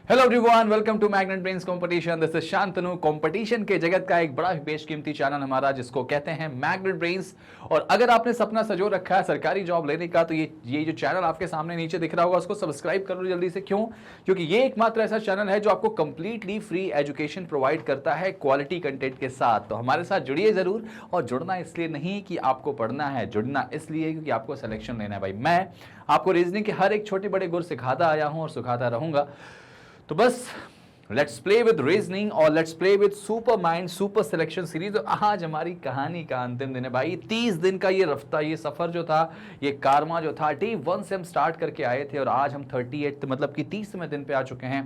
Hello everyone, welcome to magnet brains competition. This is Shantanu. Competition के जगत का एक बड़ा बेशकीमती चैनल हमारा, जिसको कहते हैं मैग्नेट ब्रेन्स। और अगर आपने सपना सजो रखा है सरकारी जॉब लेने का, तो ये जो चैनल आपके सामने नीचे दिख रहा होगा, उसको सब्सक्राइब कर लो जल्दी से। क्यों? क्योंकि ये एकमात्र ऐसा चैनल है जो आपको कंप्लीटली फ्री एजुकेशन प्रोवाइड करता है क्वालिटी कंटेंट के साथ। तो हमारे साथ जुड़िए जरूर। और जुड़ना इसलिए नहीं कि आपको पढ़ना है, जुड़ना इसलिए क्योंकि आपको सिलेक्शन लेना है। भाई, मैं आपको रीजनिंग के हर एक छोटे बड़े गुर सिखाता आया हूं और सिखाता रहूंगा। तो बस लेट्स प्ले विद रीजनिंग और let's play with super mind super selection series. तो आज हमारी कहानी का अंतिम दिन है भाई। 30 दिन का ये रफ्ता, ये सफर जो था, ये कारवा जो था, डे 1 से हम स्टार्ट करके आए थे और आज हम 38 मतलब कि 30वें दिन पे आ चुके हैं।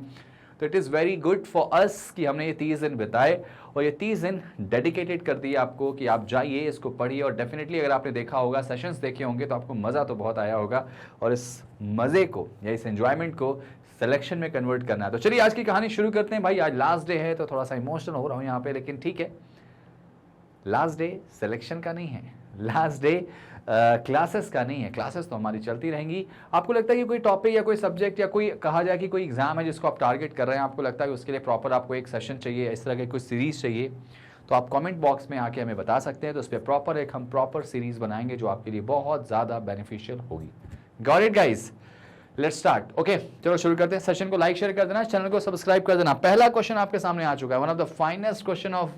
तो it is very good for us कि हमने ये 30 दिन बिताए और ये 30 दिन डेडिकेटेड कर दिए आपको कि आप जाइए, इसको पढ़िए। और डेफिनेटली अगर आपने देखा होगा, सेशंस देखे होंगे, तो आपको मज़ा तो बहुत आया होगा। और इस मज़े को या इस एंजॉयमेंट को सिलेक्शन में कन्वर्ट करना है। तो चलिए आज की कहानी शुरू करते हैं भाई। आज लास्ट डे है तो थोड़ा सा इमोशनल हो रहा हूँ यहाँ पे, लेकिन ठीक है। लास्ट डे सिलेक्शन का नहीं है, लास्ट डे क्लासेस का नहीं है। क्लासेस तो हमारी चलती रहेंगी। आपको लगता है कि कोई टॉपिक या कोई सब्जेक्ट या कोई कहा जाए कि कोई एग्जाम है जिसको आप टारगेट कर रहे हैं, आपको लगता है कि उसके लिए प्रॉपर आपको एक सेशन चाहिए, इस तरह की कोई सीरीज चाहिए, तो आप कमेंट बॉक्स में आके हमें बता सकते हैं। तो उस पर प्रॉपर हम प्रॉपर सीरीज बनाएंगे जो आपके लिए बहुत ज़्यादा बेनिफिशियल होगी। Got it guys? Let's start. Okay, चलो शुरू करते हैं। सेशन को लाइक शेयर कर देना, चैनल को सब्सक्राइब कर देना। पहला क्वेश्चन आपके सामने आ चुका है। One of the finest question of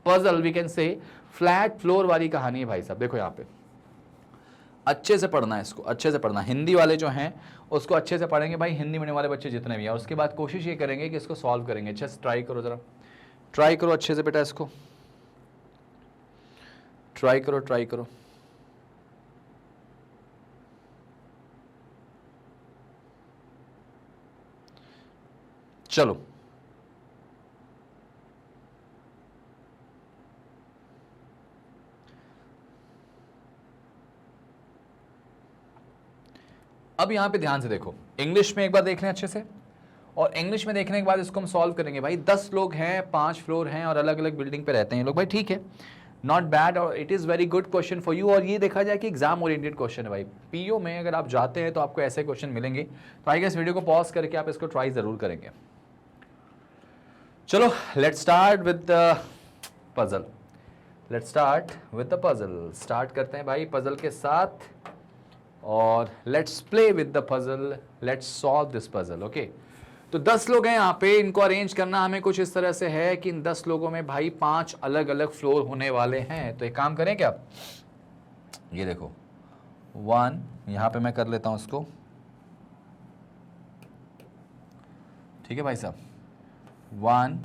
puzzle we can say. Flat floor वाली कहानी है भाई साहब। देखो यहाँ पे अच्छे से पढ़ना है, इसको अच्छे से पढ़ना। हिंदी वाले जो हैं उसको अच्छे से पढ़ेंगे भाई, हिंदी मीडियम वाले बच्चे जितने भी हैं। और उसके बाद कोशिश ये करेंगे कि इसको सॉल्व करेंगे। अच्छे से ट्राई करो, जरा ट्राई करो अच्छे से बेटा, इसको ट्राई करो, ट्राई करो। चलो अब यहां पे ध्यान से देखो। इंग्लिश में एक बार देख लें अच्छे से, और इंग्लिश में देखने के बाद इसको हम सॉल्व करेंगे भाई। 10 लोग हैं, 5 फ्लोर हैं और अलग अलग बिल्डिंग पे रहते हैं लोग भाई। ठीक है, नॉट बैड और it is very good question for you. और ये देखा जाए कि एग्जाम ओरिएंटेड क्वेश्चन है भाई। पीओ में अगर आप जाते हैं तो आपको ऐसे क्वेश्चन मिलेंगे। तो आई गेस वीडियो को पॉज करके आप इसको ट्राई जरूर करेंगे। चलो let's start with the puzzle. Let's start with the puzzle. Start करते हैं भाई पजल के साथ और let's play with the puzzle, let's solve this puzzle. Okay, तो 10 लोग हैं यहाँ पे। इनको अरेंज करना हमें कुछ इस तरह से है कि इन 10 लोगों में भाई 5 अलग अलग फ्लोर होने वाले हैं। तो एक काम करें क्या, ये देखो 1 यहाँ पे मैं कर लेता हूँ इसको। ठीक है भाई साहब, 1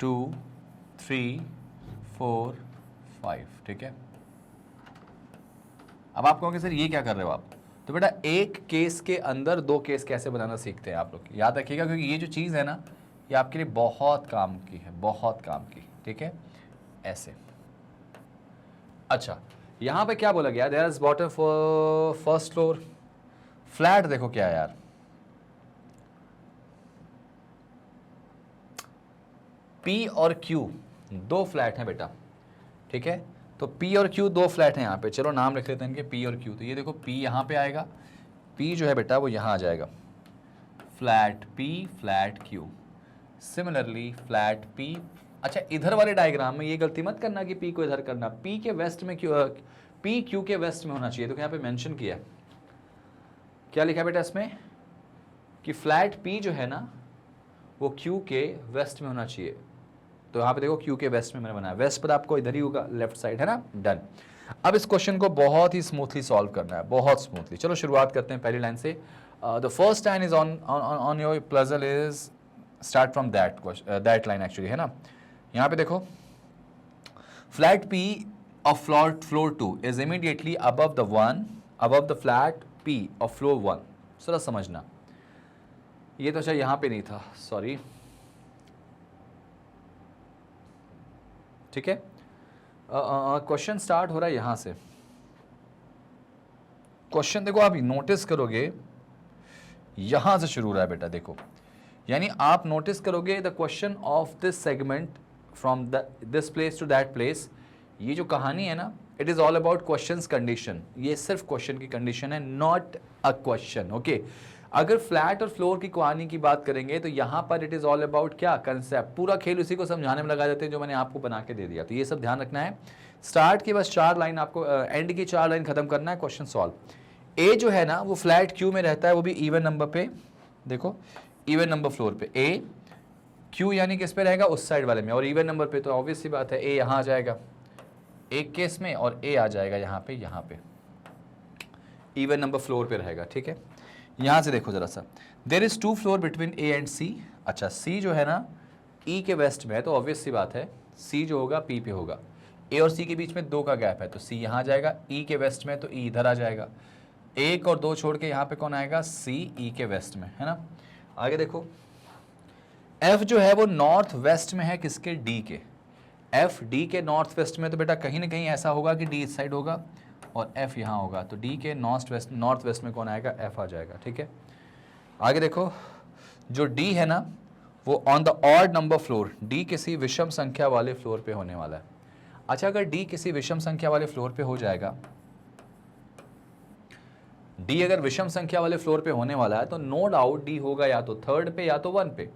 2 3 4 5। ठीक है, अब आप कहोगे सर ये क्या कर रहे हो आप? तो बेटा एक केस के अंदर 2 केस कैसे बनाना सीखते हैं आप लोग, याद रखिएगा। क्योंकि ये जो चीज़ है ना, ये आपके लिए बहुत काम की है, बहुत काम की। ठीक है, ऐसे। अच्छा, यहाँ पे क्या बोला गया? There is bottom for first floor. Flat देखो क्या है यार, पी और क्यू 2 फ्लैट हैं बेटा। ठीक है, तो P और Q 2 फ्लैट हैं यहाँ पे। चलो नाम लिख लेते हैं इनके, P और Q। तो ये देखो P यहाँ पे आएगा, P जो है बेटा वो यहाँ आ जाएगा। Flat P, flat Q। Similarly flat P। अच्छा, इधर वाले डायग्राम में ये गलती मत करना कि P को इधर करना। P के वेस्ट में P Q के वेस्ट में होना चाहिए। तो यहाँ पे मेंशन किया, क्या लिखा बेटा इसमें, कि फ्लैट P जो है ना वो Q के वेस्ट में होना चाहिए। तो यहाँ पे देखो Q के वेस्ट में मैंने बनाया। वेस्ट पर आपको इधर ही होगा, लेफ्ट साइड है ना। डन। अब इस क्वेश्चन को बहुत ही स्मूथली सॉल्व करना है, बहुत स्मूथली। चलो शुरुआत करते हैं पहली लाइन से। The first line is on your puzzle is start from that line actually, है ना। यहाँ पे देखो, flat P of floor 2 is immediately above the flat P of floor 1। जरा समझना, ये तो अच्छा यहाँ पे नहीं था, सॉरी। ठीक है, क्वेश्चन स्टार्ट हो रहा है यहां से। क्वेश्चन देखो, आप नोटिस करोगे यहां से शुरू हो रहा है बेटा। देखो, यानी आप नोटिस करोगे the question of this segment from this place to that place. ये जो कहानी है ना, it is all about questions condition. ये सिर्फ क्वेश्चन की कंडीशन है, नॉट अ क्वेश्चन। ओके, अगर फ्लैट और फ्लोर की कहानी की बात करेंगे तो यहां पर इट इज ऑल अबाउट क्या, कंसेप्ट। पूरा खेल उसी को समझाने में लगा देते हैं जो मैंने आपको बना के दे दिया। तो ये सब ध्यान रखना है। स्टार्ट की बस 4 लाइन आपको, एंड की 4 लाइन खत्म करना है, क्वेश्चन सॉल्व। ए जो है ना वो फ्लैट क्यू में रहता है, वो भी इवन नंबर पे, देखो इवन नंबर फ्लोर पे। ए क्यू यानी किस पे रहेगा, उस साइड वाले में, और इवन नंबर पे तो ऑब्वियस सी बात है ए यहां आ जाएगा एक केस में, और ए आ जाएगा यहाँ पे इवन नंबर फ्लोर पे रहेगा। ठीक है, यहां से देखो जरा सा, there is 2 floor between A and C. अच्छा सी जो है ना ई के वेस्ट में है, तो ऑब्वियस सी बात है सी जो होगा पी पे होगा। ए और सी के बीच में 2 का गैप है, तो सी यहां आ जाएगा। ई के वेस्ट में तो ई इधर आ जाएगा। 1 और 2 छोड़ के यहाँ पे कौन आएगा, सी ई के वेस्ट में, है ना। आगे देखो, एफ जो है वो नॉर्थ वेस्ट में है किसके, डी के। एफ डी के नॉर्थ वेस्ट में, तो बेटा कहीं ना कहीं ऐसा होगा कि डी इस साइड होगा और एफ यहाँ होगा, तो डी के नॉर्थ वेस्ट में कौन आएगा, एफ आ जाएगा। ठीक है, आगे देखो, जो डी है ना वो on the odd number floor, D किसी विषम संख्या वाले फ्लोर पे होने वाला है। अच्छा, अगर डी किसी विषम संख्या वाले फ्लोर पे हो जाएगा, डी अगर विषम संख्या वाले फ्लोर पे होने वाला है, तो नो डाउट डी होगा या तो 3rd पे या तो 1 पे,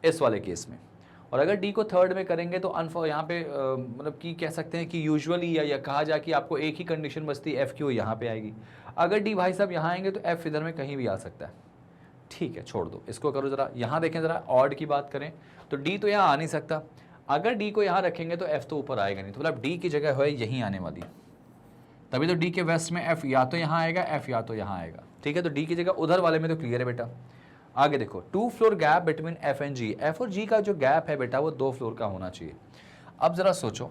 इस वाले केस में। और अगर डी को 3rd में करेंगे तो यहाँ पे मतलब कि कह सकते हैं कि यूजुअली या कहा जाए कि आपको एक ही कंडीशन बचती है, एफ क्यू यहाँ पे आएगी। अगर डी भाई साहब यहाँ आएंगे तो एफ इधर में कहीं भी आ सकता है। ठीक है, छोड़ दो इसको, करो जरा यहाँ देखें, जरा ऑड की बात करें तो डी तो यहाँ आ नहीं सकता। अगर डी को यहाँ रखेंगे तो एफ तो ऊपर आएगा नहीं, तो मतलब डी की जगह है यहीं आने वाली, तभी तो डी के वेस्ट में एफ या तो यहाँ आएगा, एफ या तो यहाँ आएगा। ठीक है, तो डी की जगह उधर वाले में तो क्लियर है बेटा। आगे देखो, 2 floor gap between F and G. F और जी का जो गैप है बेटा वो 2 फ्लोर का होना चाहिए। अब जरा सोचो,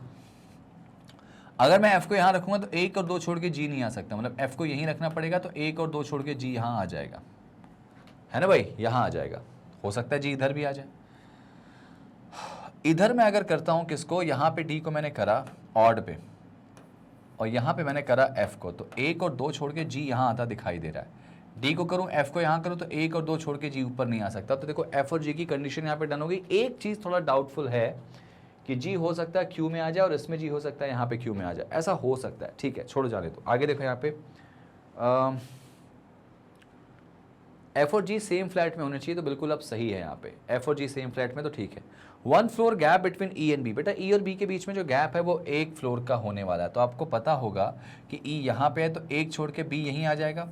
अगर मैं एफ को यहाँ रखूंगा तो 1 और 2 छोड़ के जी नहीं आ सकता, मतलब एफ को यहीं रखना पड़ेगा, तो 1 और 2 छोड़ के जी यहाँ आ जाएगा, है ना भाई, यहाँ आ जाएगा। हो सकता है जी इधर भी आ जाए। इधर मैं अगर करता हूं किसको, यहाँ पे डी को मैंने करा ऑड पे और यहाँ पे मैंने करा एफ को, तो 1 और 2 छोड़ के जी यहाँ आता दिखाई दे रहा है। डी को करूं, एफ को यहाँ करूं, तो 1 और 2 छोड़ के जी ऊपर नहीं आ सकता। तो देखो एफ और जी की कंडीशन यहाँ पे डन होगी। एक चीज थोड़ा डाउटफुल है कि जी हो सकता है क्यू में आ जाए और इसमें जी हो सकता है यहाँ पे क्यू में आ जाए, ऐसा हो सकता है। ठीक है, छोड़ जाने दो। आगे देखो, यहाँ पे एफ और जी सेम फ्लैट में होने चाहिए, तो बिल्कुल अब सही है यहाँ पे, एफ और जी सेम फ्लैट में, तो ठीक है। 1 floor gap between E and B. बेटा ई और बी के बीच में जो गैप है वो 1 फ्लोर का होने वाला है, तो आपको पता होगा कि ई यहाँ पे है तो 1 छोड़ के बी यहीं आ जाएगा,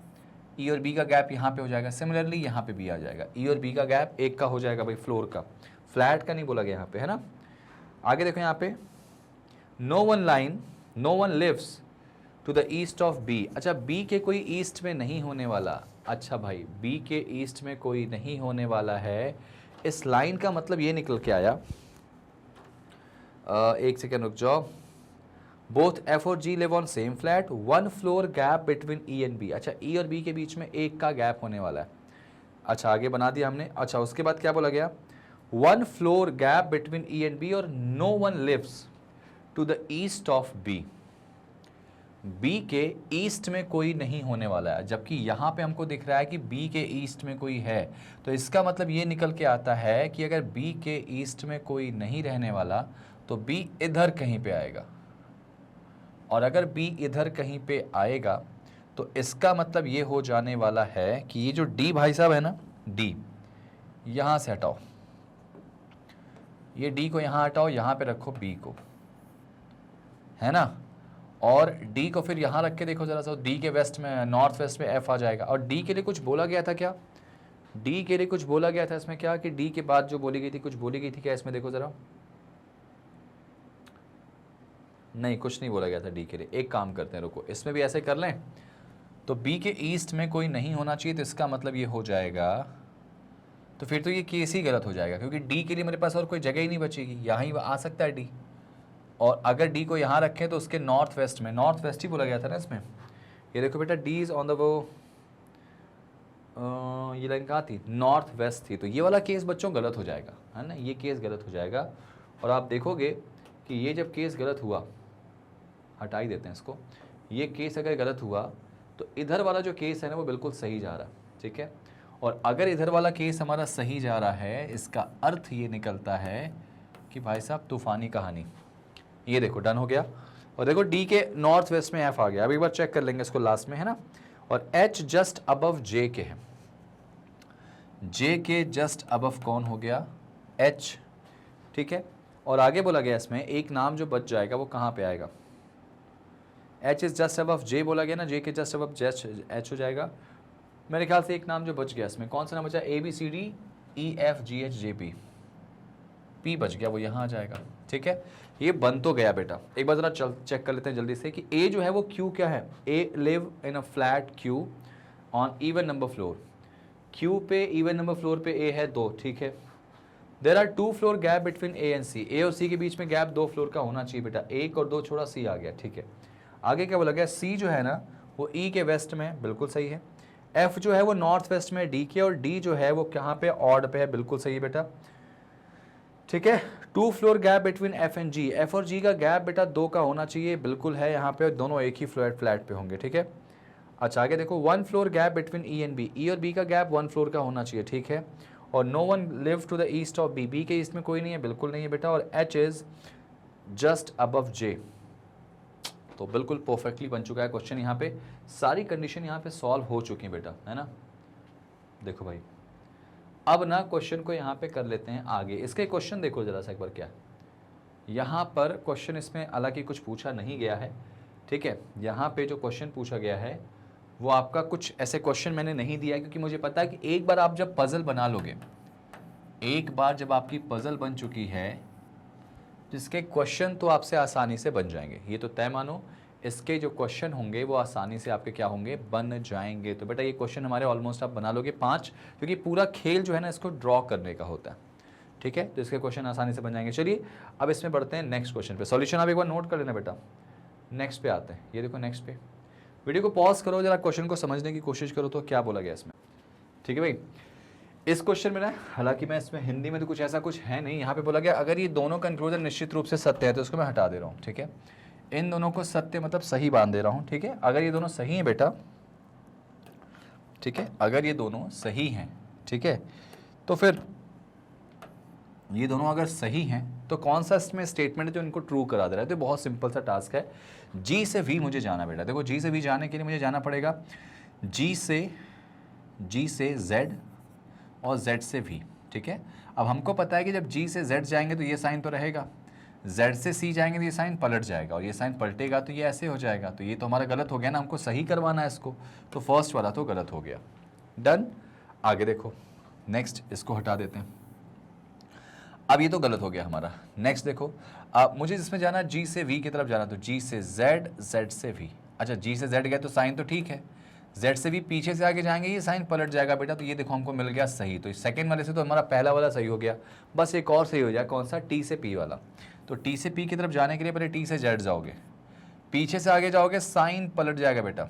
ई और बी का गैप यहाँ पे हो जाएगा। सिमिलरली यहाँ पे भी आ जाएगा, ई और बी का गैप 1 का हो जाएगा भाई, फ्लोर का, फ्लैट का नहीं बोला गया यहाँ पे, है ना। आगे देखो यहाँ पे, no one lives to the east of B. अच्छा, बी के कोई ईस्ट में नहीं होने वाला। अच्छा भाई, बी के ईस्ट में कोई नहीं होने वाला है, इस लाइन का मतलब ये निकल के आया, एक सेकेंड रुक जाओ। बोथ एफ और G live on same flat, 1 floor gap between E and B. अच्छा, ई और बी के बीच में 1 का गैप होने वाला है। अच्छा, आगे बना दिया हमने। अच्छा, उसके बाद क्या बोला गया, 1 floor gap between E and B और no one lives to the east of B. B के ईस्ट में कोई नहीं होने वाला है, जबकि यहाँ पे हमको दिख रहा है कि बी के ईस्ट में कोई है, तो इसका मतलब ये निकल के आता है कि अगर बी के ईस्ट में कोई नहीं रहने वाला तो बी इधर कहीं पे आएगा, और अगर बी इधर कहीं पे आएगा तो इसका मतलब ये हो जाने वाला है कि ये जो डी भाई साहब है ना, डी यहाँ से हटाओ, ये डी को यहाँ हटाओ, यहाँ पे रखो बी को, है ना, और डी को फिर यहाँ रख के देखो जरा सा, डी के वेस्ट में, नॉर्थ वेस्ट में एफ आ जाएगा। और डी के लिए कुछ बोला गया था क्या, डी के लिए कुछ बोला गया था इसमें क्या, कि डी के बाद जो बोली गई थी, कुछ बोली गई थी क्या इसमें, देखो जरा, नहीं कुछ नहीं बोला गया था डी के लिए। एक काम करते हैं, रुको, इसमें भी ऐसे कर लें, तो बी के ईस्ट में कोई नहीं होना चाहिए, तो इसका मतलब ये हो जाएगा, तो फिर तो ये केस ही गलत हो जाएगा, क्योंकि डी के लिए मेरे पास और कोई जगह ही नहीं बचेगी, यहाँ ही आ सकता है डी, और अगर डी को यहाँ रखें तो उसके नॉर्थ वेस्ट में, नॉर्थ वेस्ट ही बोला गया था ना इसमें। ये देखो बेटा, डी इज ऑन द वो, ये लाइन कहाँ थी, नॉर्थ वेस्ट थी, तो ये वाला केस बच्चों गलत हो जाएगा, है ना, ये केस गलत हो जाएगा। और आप देखोगे कि ये जब केस गलत हुआ, हटा ही देते हैं इसको, ये केस अगर गलत हुआ तो इधर वाला जो केस है ना वो बिल्कुल सही जा रहा है, ठीक है। और अगर इधर वाला केस हमारा सही जा रहा है, इसका अर्थ ये निकलता है कि भाई साहब तूफानी कहानी। ये देखो डन हो गया, और देखो डी के नॉर्थ वेस्ट में एफ आ गया। अब एक बार चेक कर लेंगे इसको लास्ट में, है ना, और एच जस्ट अबव जे के है, जे के जस्ट अबव कौन हो गया, एच, ठीक है। और आगे बोला गया इसमें एक नाम जो बच जाएगा वो कहाँ पे आएगा, एच इज जस्ट अबव जे बोला गया ना, जे के जस्ट अबव एच हो जाएगा। मेरे ख्याल से एक नाम जो बच गया इसमें, कौन सा नाम बचा, A B C D E F G H J P, P बच गया, वो यहाँ आ जाएगा, ठीक है। ये बन तो गया बेटा, एक बार जरा चेक कर लेते हैं जल्दी से कि ए जो है वो क्यू क्या है, A live in a flat Q on even number floor, Q पे इवन नंबर फ्लोर पे ए है 2, ठीक है। There are 2 floor gap between A and C, A और सी के बीच में गैप 2 फ्लोर का होना चाहिए बेटा, 1 और 2 छोड़ा सी आ गया, ठीक है। आगे क्या बोला गया, सी जो है ना वो ई के वेस्ट में, बिल्कुल सही है। एफ जो है वो नॉर्थ वेस्ट में डी के, और डी जो है वो कहाँ पे, ऑड पे है, बिल्कुल सही है बेटा, ठीक है। 2 floor gap between F and G, F और जी का गैप बेटा 2 का होना चाहिए, बिल्कुल है, यहाँ पे दोनों एक ही फ्लैट पे होंगे, ठीक है। अच्छा आगे देखो, 1 floor gap between E and B, E और बी का गैप 1 फ्लोर का होना चाहिए, ठीक है। और no one live to the east of B, B के ईस्ट में कोई नहीं है, बिल्कुल नहीं है बेटा। और H is just above J, तो बिल्कुल परफेक्टली बन चुका है क्वेश्चन, यहाँ पे सारी कंडीशन यहाँ पे सॉल्व हो चुकी है बेटा, है ना। देखो भाई अब ना क्वेश्चन को यहाँ पे कर लेते हैं आगे, इसके क्वेश्चन देखो जरा सा एक बार, क्या यहाँ पर क्वेश्चन इसमें हालांकि कुछ पूछा नहीं गया है, ठीक है। यहाँ पे जो क्वेश्चन पूछा गया है वो आपका कुछ ऐसे क्वेश्चन मैंने नहीं दिया है, क्योंकि मुझे पता है कि एक बार आप जब पजल बना लोगे, एक बार जब आपकी पजल बन चुकी है, जिसके क्वेश्चन तो आपसे आसानी से बन जाएंगे, ये तो तय मानो, इसके जो क्वेश्चन होंगे वो आसानी से आपके क्या होंगे, बन जाएंगे। तो बेटा ये क्वेश्चन हमारे ऑलमोस्ट आप बना लोगे 5, क्योंकि पूरा खेल जो है ना इसको ड्रॉ करने का होता है, ठीक है। तो इसके क्वेश्चन आसानी से बन जाएंगे। चलिए अब इसमें बढ़ते हैं नेक्स्ट क्वेश्चन पे, सॉल्यूशन आप एक बार नोट कर लेना बेटा। नेक्स्ट पे आते हैं, ये देखो नेक्स्ट पे, वीडियो को पॉज करो जरा, क्वेश्चन को समझने की कोशिश करो तो क्या बोला गया इसमें, ठीक है भाई। इस क्वेश्चन में ना, हालांकि मैं इसमें हिंदी में तो कुछ ऐसा कुछ है नहीं, यहाँ पे बोला गया अगर ये दोनों कंक्लूजन निश्चित रूप से सत्य है तो इसको मैं हटा दे रहा हूँ, ठीक है। इन दोनों को सत्य मतलब सही बांध दे रहा हूँ, ठीक है। अगर ये दोनों सही हैं बेटा, ठीक है, अगर ये दोनों सही हैं, ठीक है, तो फिर ये दोनों अगर सही हैं तो कौन सा इसमें स्टेटमेंट है जो इनको ट्रू करा दे रहा है। तो बहुत सिंपल सा टास्क है, जी से वी मुझे जाना बेटा। देखो जी से वी जाने के लिए मुझे जाना पड़ेगा जी से जेड और जेड से वी, ठीक है। अब हमको पता है कि जब जी से जेड जाएंगे तो ये साइन तो रहेगा, जेड से सी जाएंगे तो ये साइन पलट जाएगा, और ये साइन पलटेगा तो ये ऐसे हो जाएगा, तो ये तो हमारा गलत हो गया ना, हमको सही करवाना है इसको, तो फर्स्ट वाला तो गलत हो गया। डन। आगे देखो नेक्स्ट, इसको हटा देते हैं, अब ये तो गलत हो गया हमारा। नेक्स्ट देखो, अब मुझे जिसमें जाना जी से वी की तरफ जाना, तो जी से जेड, जेड से वी। अच्छा जी से जेड गया तो साइन तो ठीक है, जेड से भी पीछे से आगे जाएंगे ये साइन पलट जाएगा बेटा, तो ये देखो हमको मिल गया सही। तो सेकंड वाले से तो हमारा पहला वाला सही हो गया, बस एक और सही हो जाए, कौन सा, टी से पी वाला। तो टी से पी की तरफ जाने के लिए पहले टी से जेड जाओगे, पीछे से आगे जाओगे, साइन पलट जाएगा बेटा,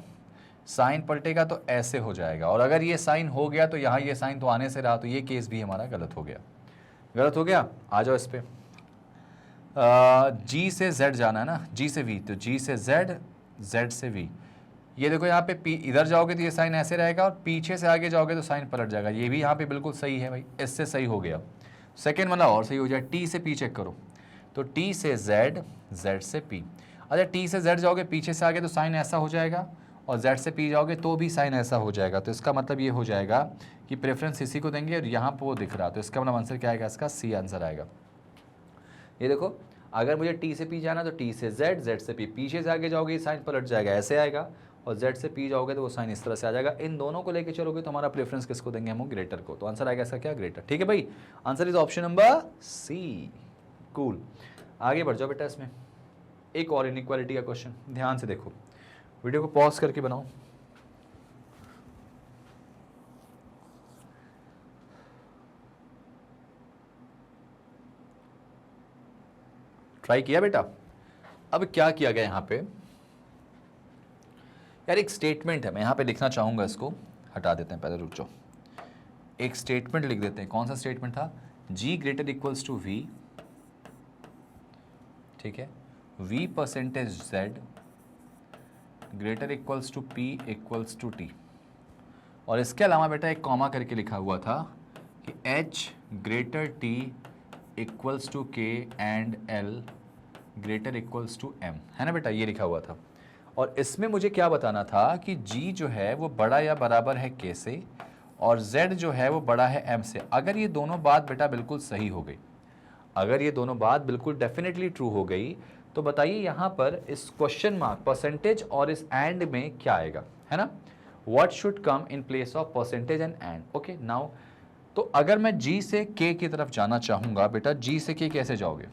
साइन पलटेगा तो ऐसे हो जाएगा, और अगर ये साइन हो गया तो यहाँ ये साइन तो आने से रहा, तो ये केस भी हमारा गलत हो गया। गलत हो गया, आ जाओ इस पे। जी से जेड जाना है ना, जी से वी, तो जी से जेड, जेड से वी। ये देखो यहाँ पे पी इधर जाओगे तो ये साइन ऐसे रहेगा, और पीछे से आगे जाओगे तो साइन पलट जाएगा, ये भी यहाँ पे बिल्कुल सही है भाई, इससे सही हो गया। सेकेंड वाला और सही हो जाए, टी से पी चेक करो, तो टी से जेड, जेड से पी। अच्छा टी से जेड जाओगे पीछे से आगे तो साइन ऐसा हो जाएगा, और जेड से पी जाओगे तो भी साइन ऐसा हो जाएगा, तो इसका मतलब ये हो जाएगा कि प्रेफरेंस इसी को देंगे, और यहाँ पर वो दिख रहा, तो इसका मतलब आंसर क्या आएगा, इसका सी आंसर आएगा। ये देखो अगर मुझे टी से पी जाना तो टी से जेड, जेड से पी, पीछे से आगे जाओगे साइन पलट जाएगा, ऐसे आएगा, और जेड से पी जाओगे तो वो साइन इस तरह से आ जाएगा। इन दोनों को लेके चलोगे तो हमारा प्रेफरेंस किसको देंगे हम, ग्रेटर को, तो आंसर आएगा इसका क्या, ग्रेटर, ठीक है भाई। Answer is option number C. Cool. आगे बढ़ जाओ बेटा, इसमें एक और इनइक्वालिटी का क्वेश्चन, ध्यान से देखो, वीडियो को पॉज करके बनाओ। ट्राई किया बेटा। अब क्या किया गया यहाँ पे यार, एक स्टेटमेंट है, मैं यहाँ पे लिखना चाहूँगा, इसको हटा देते हैं, पहले रुक जाओ, एक स्टेटमेंट लिख देते हैं। कौन सा स्टेटमेंट था, G greater equals to V, ठीक है, V percentage Z greater equals to P equals to T, और इसके अलावा बेटा एक कॉमा करके लिखा हुआ था कि H greater T equals to K and L greater equals to M, है ना बेटा, ये लिखा हुआ था। और इसमें मुझे क्या बताना था कि G जो है वो बड़ा या बराबर है K से, और z जो है वो बड़ा है m से। अगर ये दोनों बात बेटा बिल्कुल सही हो गई, अगर ये दोनों बात बिल्कुल डेफिनेटली ट्रू हो गई, तो बताइए यहां पर इस क्वेश्चन मार्क परसेंटेज और इस एंड में क्या आएगा, है ना। What should come in place of percentage and and. Okay now, तो अगर मैं g से k की तरफ जाना चाहूंगा बेटा, g से k कैसे जाओगे,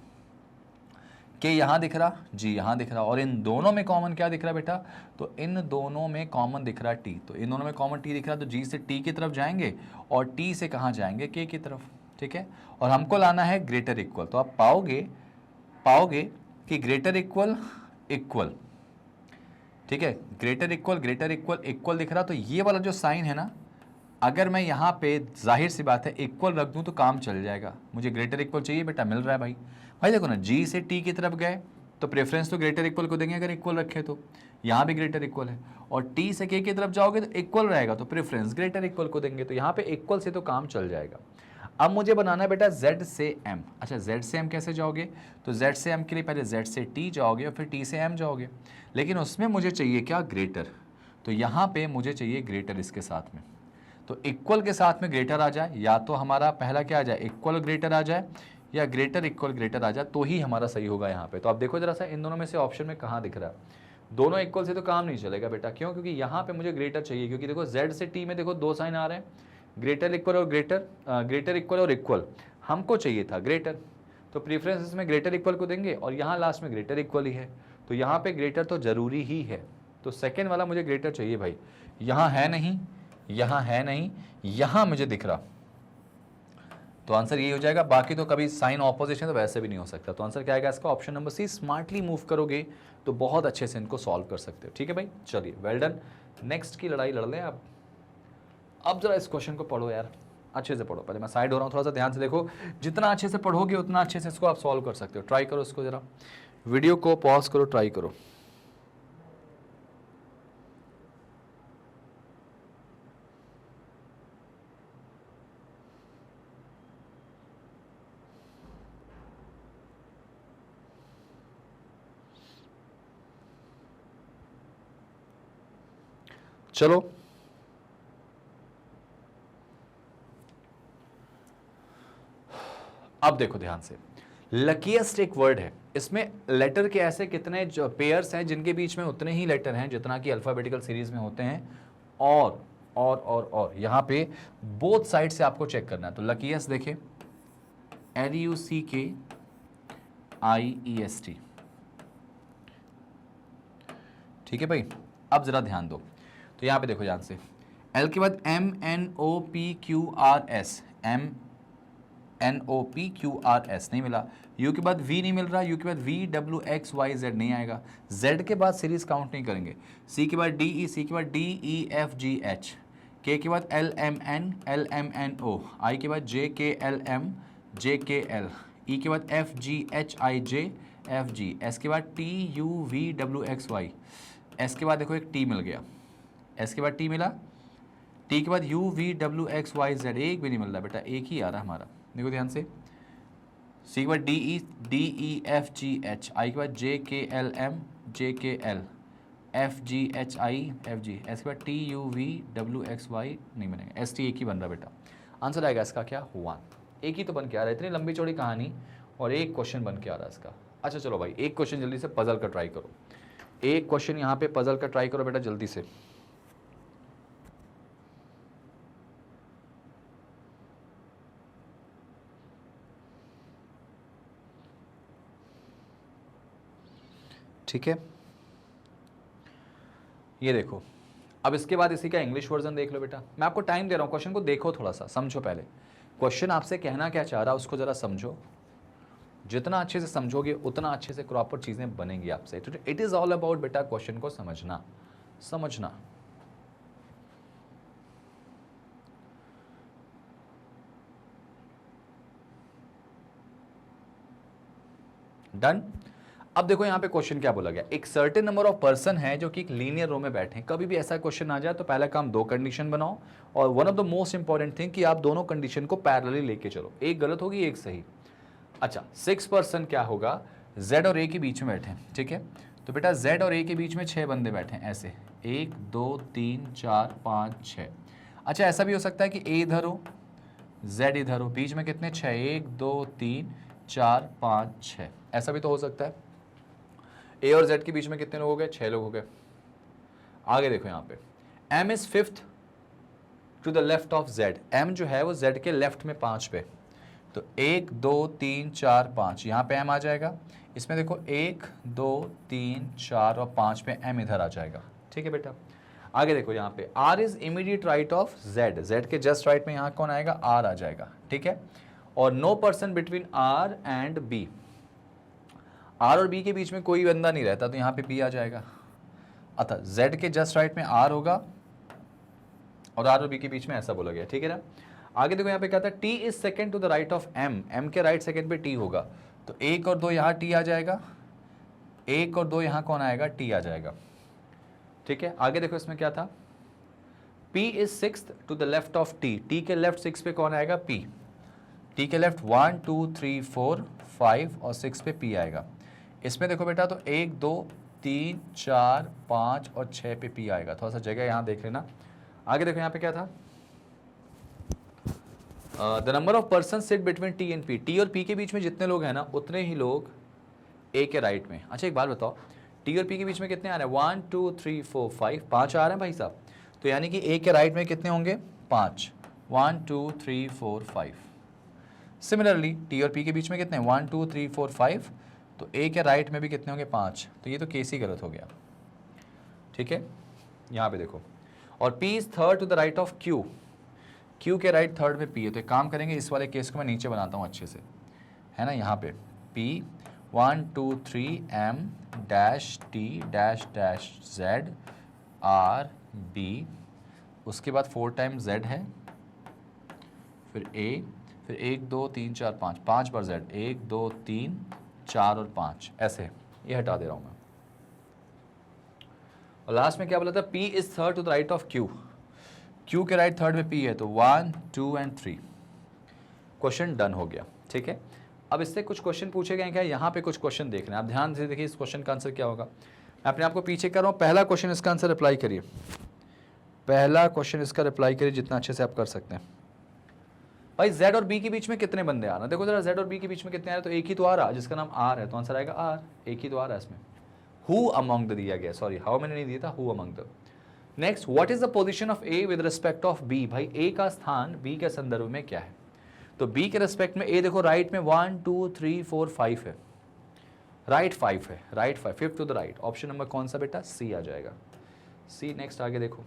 k यहां दिख रहा, g यहां दिख रहा, और इन दोनों में कॉमन क्या दिख रहा बेटा, तो इन दोनों में कॉमन दिख रहा t, तो इन दोनों में कॉमन t दिख रहा, तो g से t की तरफ जाएंगे और t से कहां जाएंगे, k की तरफ, ठीक है। और हमको लाना है ग्रेटर इक्वल, तो आप पाओगे कि ग्रेटर इक्वल इक्वल, ठीक है, ग्रेटर इक्वल इक्वल दिख रहा, तो ये वाला जो साइन है ना, अगर मैं यहाँ पे जाहिर सी बात है इक्वल रख दूं तो काम चल जाएगा। मुझे ग्रेटर इक्वल चाहिए बेटा, मिल रहा है भाई। भाई देखो ना, g से t की तरफ गए तो प्रेफरेंस तो ग्रेटर इक्वल को देंगे, अगर इक्वल रखे तो यहाँ भी ग्रेटर इक्वल है, और t से k की तरफ जाओगे तो इक्वल रहेगा, तो प्रेफरेंस ग्रेटर इक्वल को देंगे, तो यहाँ पे इक्वल से तो काम चल जाएगा। अब मुझे बनाना है बेटा z से m। अच्छा, z से m कैसे जाओगे, तो z से m के लिए पहले z से t जाओगे और फिर t से m जाओगे, लेकिन उसमें मुझे चाहिए क्या, ग्रेटर, तो यहाँ पे मुझे चाहिए ग्रेटर इसके साथ में। तो इक्वल के साथ में ग्रेटर आ जाए, या तो हमारा पहला क्या आ जाए, इक्वल ग्रेटर आ जाए, या ग्रेटर इक्वल ग्रेटर आ जाए, तो ही हमारा सही होगा यहाँ पे। तो आप देखो जरा सा इन दोनों में से ऑप्शन में कहाँ दिख रहा है, दोनों इक्वल से तो काम नहीं चलेगा बेटा। क्यों, क्योंकि यहाँ पे मुझे ग्रेटर चाहिए, क्योंकि देखो z से t में देखो दो साइन आ रहे हैं, ग्रेटर इक्वल और ग्रेटर इक्वल और इक्वल, हमको चाहिए था ग्रेटर, तो प्रीफरेंस में ग्रेटर इक्वल को देंगे, और यहाँ लास्ट में ग्रेटर इक्वल ही है, तो यहाँ पे ग्रेटर तो जरूरी ही है, तो सेकेंड वाला मुझे ग्रेटर चाहिए भाई। यहाँ है नहीं, यहाँ है नहीं, यहाँ मुझे दिख रहा, तो आंसर यही हो जाएगा। बाकी तो कभी साइन ऑपोजिशन तो वैसे भी नहीं हो सकता, तो आंसर क्या आएगा इसका, option number C. Smartly move करोगे तो बहुत अच्छे से इनको सॉल्व कर सकते हो, ठीक है भाई। चलिए वेल डन, नेक्स्ट की लड़ाई लड़ लें आप। अब जरा इस क्वेश्चन को पढ़ो यार, अच्छे से पढ़ो। पहले मैं साइड हो रहा हूँ, थोड़ा सा ध्यान से देखो, जितना अच्छे से पढ़ोगे उतना अच्छे से इसको आप सॉल्व कर सकते हो। ट्राई करो इसको, जरा वीडियो को पॉज करो, ट्राई करो। चलो अब देखो ध्यान से, लकीएस्ट एक वर्ड है, इसमें लेटर के ऐसे कितने जो पेयर्स हैं जिनके बीच में उतने ही लेटर हैं जितना कि अल्फाबेटिकल सीरीज में होते हैं, और यहां पे बोथ साइड से आपको चेक करना है। तो लकीएस्ट देखे, LUCKIEST, ठीक है भाई। अब जरा ध्यान दो, तो यहां पे देखो ध्यान से, L के बाद MNOPQRS, MNOPQRS नहीं मिला, U के बाद V नहीं मिल रहा, U के बाद VWXYZ नहीं आएगा, Z के बाद सीरीज काउंट नहीं करेंगे, C के बाद DE, C के बाद DEFGH, K के बाद LMNO, I के बाद JKLM JKL, E के बाद FGHIJ FG, S के बाद TUVWXY, S के बाद देखो एक T मिल गया, S के बाद T मिला, T के बाद UVWXYZ, एक भी नहीं मिल रहा बेटा, एक ही आ रहा हमारा, देखो ध्यान से। C के बाद DEFGH, I के बाद JKLM JKL, FGHI FG, S के बाद TUVWXY नहीं बनेगा, ST एक ही बन रहा बेटा। आंसर आएगा इसका क्या, 1, एक ही तो बन के आ रहा है, इतनी लंबी चौड़ी कहानी और एक क्वेश्चन बन के आ रहा है इसका। अच्छा चलो भाई, एक क्वेश्चन जल्दी से पजल का ट्राई करो, एक क्वेश्चन यहाँ पे पजल का ट्राई करो बेटा जल्दी से। ठीक है, ये देखो, अब इसके बाद इसी का इंग्लिश वर्जन देख लो बेटा। मैं आपको टाइम दे रहा हूँ, क्वेश्चन को देखो, थोड़ा सा समझो, पहले क्वेश्चन आपसे कहना क्या चाह रहा है उसको जरा समझो। जितना अच्छे से समझोगे उतना अच्छे से प्रॉपर चीजें बनेंगी आपसे। इट इज ऑल अबाउट बेटा क्वेश्चन को समझना। डन। अब देखो यहाँ पे क्वेश्चन क्या बोला गया, एक सर्टेन नंबर ऑफ पर्सन है जो कि एक लीनियर रो में बैठे हैं। कभी भी ऐसा क्वेश्चन आ जाए तो पहला काम दो कंडीशन बनाओ, और one of the most important thing कि आप दोनों कंडीशन को पैरेलली लेके चलो, एक गलत होगी एक सही। अच्छा, 6 पर्सन क्या होगा, Z और A के बीच में बैठे हैं, ठीक है। तो बेटा Z और A के बीच में 6 बंदे बैठे हैं ऐसे, 1 2 3 4 5 6। अच्छा ऐसा भी हो सकता है कि ए इधर हो, जेड इधर हो, बीच में कितने 6, 1 2 3 4 5 6, ऐसा भी तो हो सकता है। ए और जेड के बीच में कितने लोग हो गए, 6 लोग हो गए। आगे देखो यहाँ पे M is fifth to the left of Z, M जो है वो जेड के लेफ्ट में 5 पे, तो 1 2 3 4 5 यहाँ पे एम आ जाएगा। इसमें देखो 1 2 3 4 और 5 पे एम इधर आ जाएगा। ठीक है बेटा, आगे देखो यहाँ पे R is immediate right of Z, Z के जस्ट राइट में यहाँ कौन आएगा, आर आ जाएगा। ठीक है, और no person between R and B, R और बी के बीच में कोई बंदा नहीं रहता, तो यहाँ पे बी आ जाएगा। अतः जेड के जस्ट राइट में आर होगा और आर और बी के बीच में ऐसा बोला गया। ठीक है ना, आगे देखो यहाँ पे कहता है T is second to the right of M, M के राइट सेकेंड पे टी होगा, तो 1 और 2 यहाँ टी आ जाएगा, 1 और 2 यहाँ कौन आएगा, टी आ जाएगा। ठीक है, आगे देखो इसमें क्या था, P is sixth to the left of T, T के लेफ्ट 6 पे कौन आएगा, P, T के लेफ्ट 1 2 3 4 5 और 6 पे P आएगा। इसमें देखो बेटा तो 1 2 3 4 5 और 6 पे P आएगा, थोड़ा सा जगह यहाँ देख लेना। आगे देखो यहाँ पे क्या था, the number of person sit between T and P, T और P के बीच में जितने लोग हैं ना उतने ही लोग A के राइट में। अच्छा एक बात बताओ, T और P के बीच में कितने आ रहे हैं, 1 2 3 4 5, 5 आ रहे हैं भाई साहब, तो यानी कि A के राइट में कितने होंगे, 5, 1 2 3 4 5। सिमिलरली T और P के बीच में कितने, 1 2 3 4 5, तो A के राइट में भी कितने होंगे, 5, तो ये तो केस ही गलत हो गया। ठीक है, यहाँ पे देखो, और P is third to the right of Q, Q के राइट थर्ड में P है, तो एक काम करेंगे इस वाले केस को मैं नीचे बनाता हूँ अच्छे से, है ना, यहाँ पे P 1 2 3 M dash T dash dash Z R B, उसके बाद 4 टाइम Z है, फिर A, फिर 1 2 3 4 5, 5 बार Z, 1 2 3 4 और 5, ऐसे ये हटा दे रहा हूँ मैं। और लास्ट में क्या बोला था, P is third to the right of Q, Q के राइट थर्ड में P है, तो 1 2 एंड 3, क्वेश्चन डन हो गया। ठीक है, अब इससे कुछ क्वेश्चन पूछे गए क्या, यहाँ पे कुछ क्वेश्चन देख रहे हैं आप, ध्यान से देखिए इस क्वेश्चन का आंसर क्या होगा। मैं अपने आप को पीछे कर रहा हूँ, पहला क्वेश्चन इसका आंसर रिप्लाई करिए, पहला क्वेश्चन इसका रिप्लाई करिए जितना अच्छे से आप कर सकते हैं। भाई Z और B के बीच में कितने बंदे आ रहे हैं, देखो जरा Z और B के बीच में कितने आ रहे हैं, तो एक ही तो आ रहा है जिसका नाम R है, तो आंसर आएगा R, एक ही तो आ रहा है इसमें। हु अमंग द दिया गया, सॉरी हाउ मैंने नहीं दिया था, who among the. Next, what is the position of A with respect of B, भाई A का स्थान B के संदर्भ में क्या है, तो B के रेस्पेक्ट में A देखो राइट में 1 2 3 4 5 है, राइट 5 है, right 5, fifth to the right, option number कौन सा बेटा, C आ जाएगा, C। नेक्स्ट आगे देखो,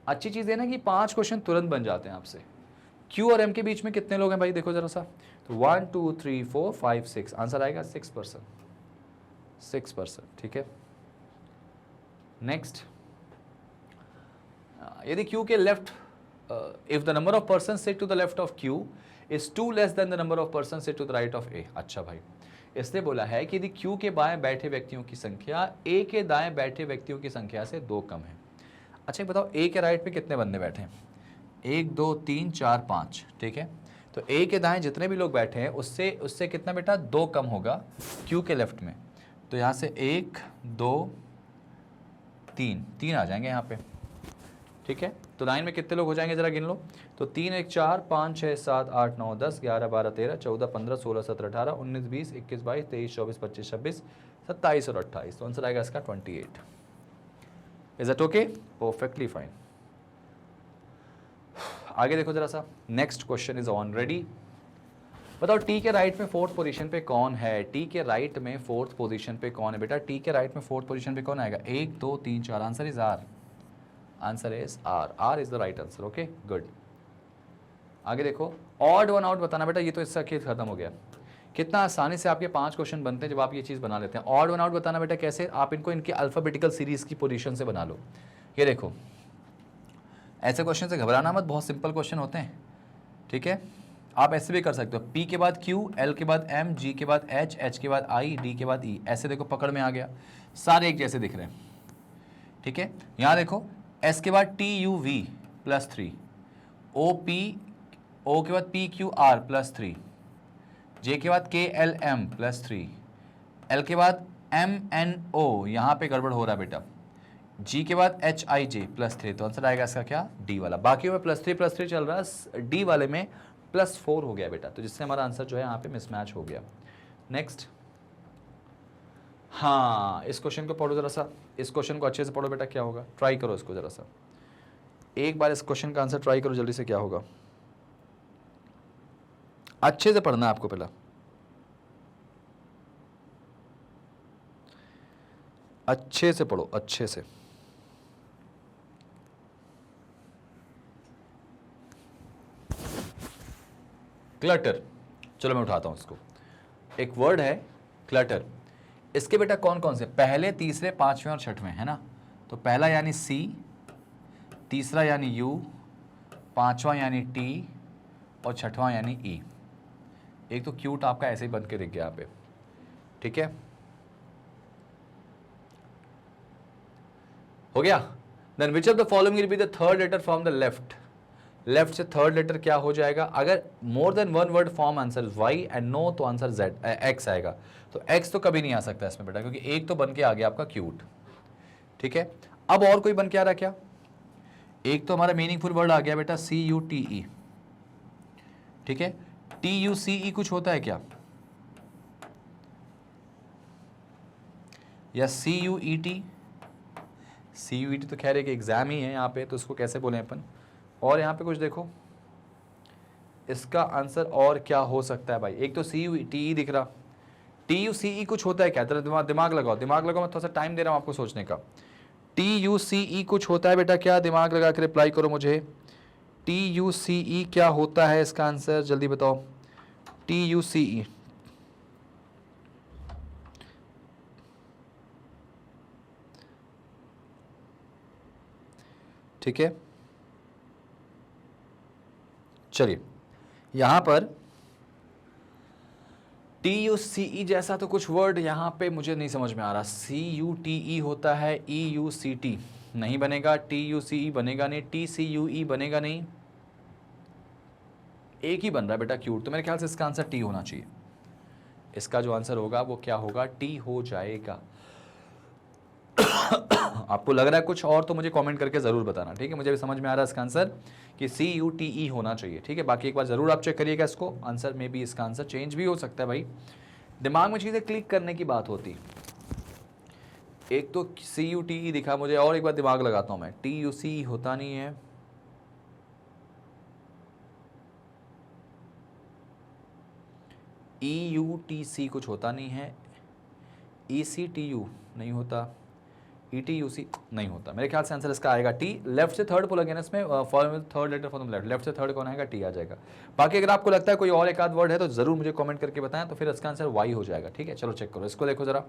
अच्छी चीज़ है ना कि 5 क्वेश्चन तुरंत बन जाते हैं आपसे। Q और M के बीच में कितने लोग हैं भाई, देखो जरा सा, तो 1 2 3 4 5 6, आंसर आएगा 6%, 6%। ठीक है, नेक्स्ट, यदि Q के left, if the number of persons sit to the left of Q is 2 less than the number of persons sit to the right of A, अच्छा भाई इसने बोला है कि यदि Q के बाएं बैठे व्यक्तियों की संख्या A के दाएं बैठे व्यक्तियों की संख्या से 2 कम है। अच्छा बताओ A के राइट पे कितने बंदे बैठे हैं, 1 2 3 4 5, ठीक है, तो A के दाएं जितने भी लोग बैठे हैं उससे कितना बेटा 2 कम होगा Q के लेफ्ट में, तो यहाँ से 1 2 3 आ जाएंगे यहाँ पे। ठीक है, तो लाइन में कितने लोग हो जाएंगे जरा गिन लो, तो 3 1 4 5 6 7 8 9 10 11 12 13 14 15 16 17 18 19 20 21 22 23 24 25 26 27 और 28, तो आंसर आएगा इसका 28। Is it okay, perfectly fine. आगे देखो जरा सा, next question is on, ready. बताओ टी के राइट में फोर्थ पोजीशन पे कौन है, टी के राइट में फोर्थ पोजीशन पे कौन है बेटा, टी के राइट में फोर्थ पोजीशन पे कौन आएगा, 1 2 3 4, answer is R, answer is R, R is the right answer. Okay good. आगे देखो, ऑड वन आउट बताना बेटा, ये तो इसका खेल खत्म हो गया। कितना आसानी से आपके 5 क्वेश्चन बनते हैं जब आप ये चीज़ बना लेते हैं। ऑड वन आउट बताना बेटा कैसे, आप इनको इनके अल्फाबेटिकल सीरीज की पोजीशन से बना लो। ये देखो, ऐसे क्वेश्चन से घबराना मत, बहुत सिंपल क्वेश्चन होते हैं। ठीक है, आप ऐसे भी कर सकते हो, P के बाद Q, L के बाद M, G के बाद H, H के बाद I, D के बाद E, ऐसे देखो पकड़ में आ गया, सारे एक जैसे दिख रहे हैं। ठीक है, यहाँ देखो S के बाद TUV +3, O के बाद PQR +3, J के बाद KLM +3, L के बाद MNO, यहाँ पे गड़बड़ हो रहा है बेटा, जी के बाद एच आई जे +3, तो आंसर आएगा इसका क्या, डी वाला। बाकी में +3 चल रहा है, डी वाले में +4 हो गया बेटा, तो जिससे हमारा आंसर जो है यहाँ पे मिसमैच हो गया। नेक्स्ट, हाँ इस क्वेश्चन को पढ़ो जरा सा, इस क्वेश्चन को अच्छे से पढ़ो बेटा, क्या होगा ट्राई करो इसको जरा सा, एक बार इस क्वेश्चन का आंसर ट्राई करो जल्दी से, क्या होगा, अच्छे से पढ़ना है आपको पहला, अच्छे से पढ़ो अच्छे से। क्लटर, चलो मैं उठाता हूं इसको, एक वर्ड है क्लटर, इसके बेटा कौन कौन से, पहले तीसरे पांचवें और छठवें है ना, तो पहला यानी सी, तीसरा यानी यू, पांचवा यानी टी और छठवां यानी ई। एक तो क्यूट आपका ऐसे ही बन के दिख गया यहाँ पे, ठीक है, हो गया। Then which of the following will be the third letter from the left, left से थर्ड लेटर क्या हो जाएगा, अगर more than one word form answer Y and no तो आंसर जेड एक्स आएगा, तो एक्स तो कभी नहीं आ सकता इसमें बेटा, क्योंकि एक तो बन के आ गया आपका क्यूट, ठीक है। अब और कोई बन के आ रहा क्या, एक तो हमारा मीनिंगफुल वर्ड आ गया बेटा सी यू टी ई, ठीक है, टी यू सी ई कुछ होता है क्या, या सी you E T, C you E T तो खैर एक एग्जाम ही है यहाँ पे, तो उसको कैसे बोले अपन, और यहाँ पे कुछ देखो, इसका आंसर और क्या हो सकता है भाई, एक तो सी यू टी ई दिख रहा, टी यू सी ई कुछ होता है क्या, जरा दिमाग लगाओ, दिमाग लगाओ, मैं थोड़ा सा टाइम दे रहा हूँ आपको सोचने का, टी यू सी ई कुछ होता है बेटा क्या, दिमाग लगा के रिप्लाई करो मुझे, टी यू सी ई क्या होता है इसका आंसर, जल्दी बताओ, टी यू सी ई, ठीक है, चलिए यहां पर टी यू सी ई जैसा तो कुछ वर्ड यहां पे मुझे नहीं समझ में आ रहा, सी यू टी ई होता है, ई यू सी टी नहीं बनेगा, टी यू सी ई बनेगा नहीं, टी सी यू ई बनेगा नहीं, एक ही बन रहा है बेटा क्यूट, तो मेरे ख्याल से इसका आंसर टी होना चाहिए, इसका जो आंसर होगा वो क्या होगा, टी हो जाएगा। आपको लग रहा है कुछ और तो मुझे कमेंट करके जरूर बताना, ठीक है, मुझे भी समझ में आ रहा है इसका आंसर कि सी यू टी ई होना चाहिए, ठीक है, बाकी एक बार जरूर आप चेक करिएगा इसको, आंसर में भी इसका आंसर चेंज भी हो सकता है भाई, दिमाग में चीजें क्लिक करने की बात होती, एक तो सी यू टी ई दिखा मुझे, और एक बार दिमाग लगाता हूं मैं, टी यू सी होता नहीं है, ई यू टी सी कुछ होता नहीं है, ई सी टी यू नहीं होता, ई टी यू सी नहीं होता, मेरे ख्याल से आंसर इसका आएगा टी, लेफ्ट से थर्ड बोला गया ना इसमें, form third letter from left, left से थर्ड कौन आएगा, टी आ जाएगा। बाकी अगर आपको लगता है कोई और एक आध वर्ड है तो जरूर मुझे कमेंट करके बताएं, तो फिर इसका आंसर वाई हो जाएगा, ठीक है। चलो चेक करो इसको, देखो जरा,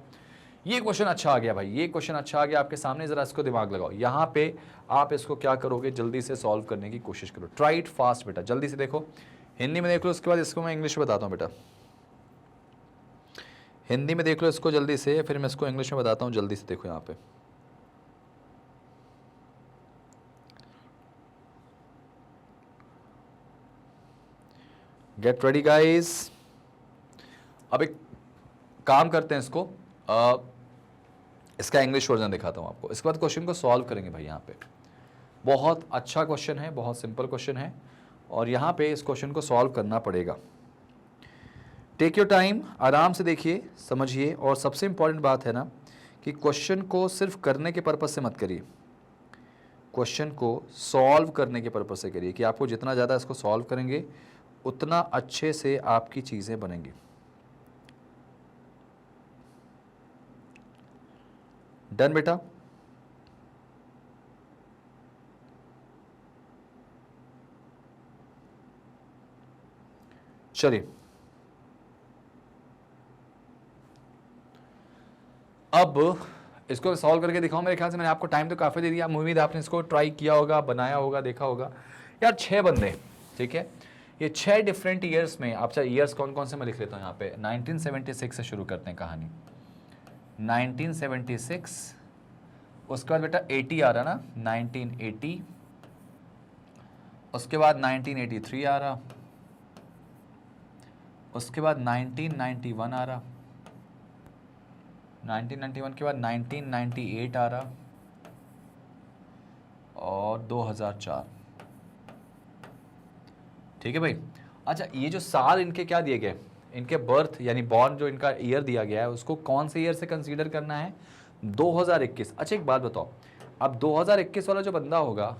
ये क्वेश्चन अच्छा आ गया भाई, ये क्वेश्चन अच्छा आ गया आपके सामने, जरा इसको दिमाग लगाओ, यहाँ पे आप इसको क्या करोगे, जल्दी से सॉल्व करने की कोशिश करो, ट्राई इट फास्ट बेटा, जल्दी से देखो, हिंदी में देख लो, उसके बाद इसको मैं इंग्लिश में बताता हूँ बेटा, हिंदी में देख लो इसको जल्दी से, फिर मैं इसको इंग्लिश में बताता हूँ, जल्दी से देखो यहाँ पे, गेट रेडी गाइस। अब एक काम करते हैं इसको, इसका इंग्लिश वर्जन दिखाता हूं आपको, इसके बाद क्वेश्चन को सॉल्व करेंगे भाई। यहाँ पे बहुत अच्छा क्वेश्चन है, बहुत सिंपल क्वेश्चन है, और यहाँ पे इस क्वेश्चन को सॉल्व करना पड़ेगा, टेक योर टाइम, आराम से देखिए समझिए, और सबसे इंपॉर्टेंट बात है ना कि क्वेश्चन को सिर्फ करने के पर्पज से मत करिए, क्वेश्चन को सॉल्व करने के पर्पज से करिए, कि आपको जितना ज़्यादा इसको सॉल्व करेंगे उतना अच्छे से आपकी चीज़ें बनेंगी। डन बेटा, चलिए अब इसको सॉल्व करके दिखाऊं, मेरे ख्याल से मैंने आपको टाइम तो काफ़ी दे दिया, उम्मीद है आपने इसको ट्राई किया होगा, बनाया होगा, देखा होगा। यार 6 बंदे, ठीक है, ये 6 डिफरेंट ईयर्स में, आप चाहे ईयर्स कौन कौन से मैं लिख लेता हूँ यहाँ पे, 1976 से शुरू करते हैं कहानी, 1976, उसके बाद बेटा 80 आ रहा ना, 1980, उसके बाद 1983 आ रहा, उसके बाद 1991 आ रहा, 1991 के बाद 1998 आ रहा, और 2004। ठीक है भाई। अच्छा, ये जो साल इनके क्या दिए गए, इनके बर्थ यानी बॉर्न जो इनका ईयर दिया गया है उसको कौन से ईयर से कंसीडर करना है, 2021। अच्छा एक बात बताओ, अब 2021 वाला जो बंदा होगा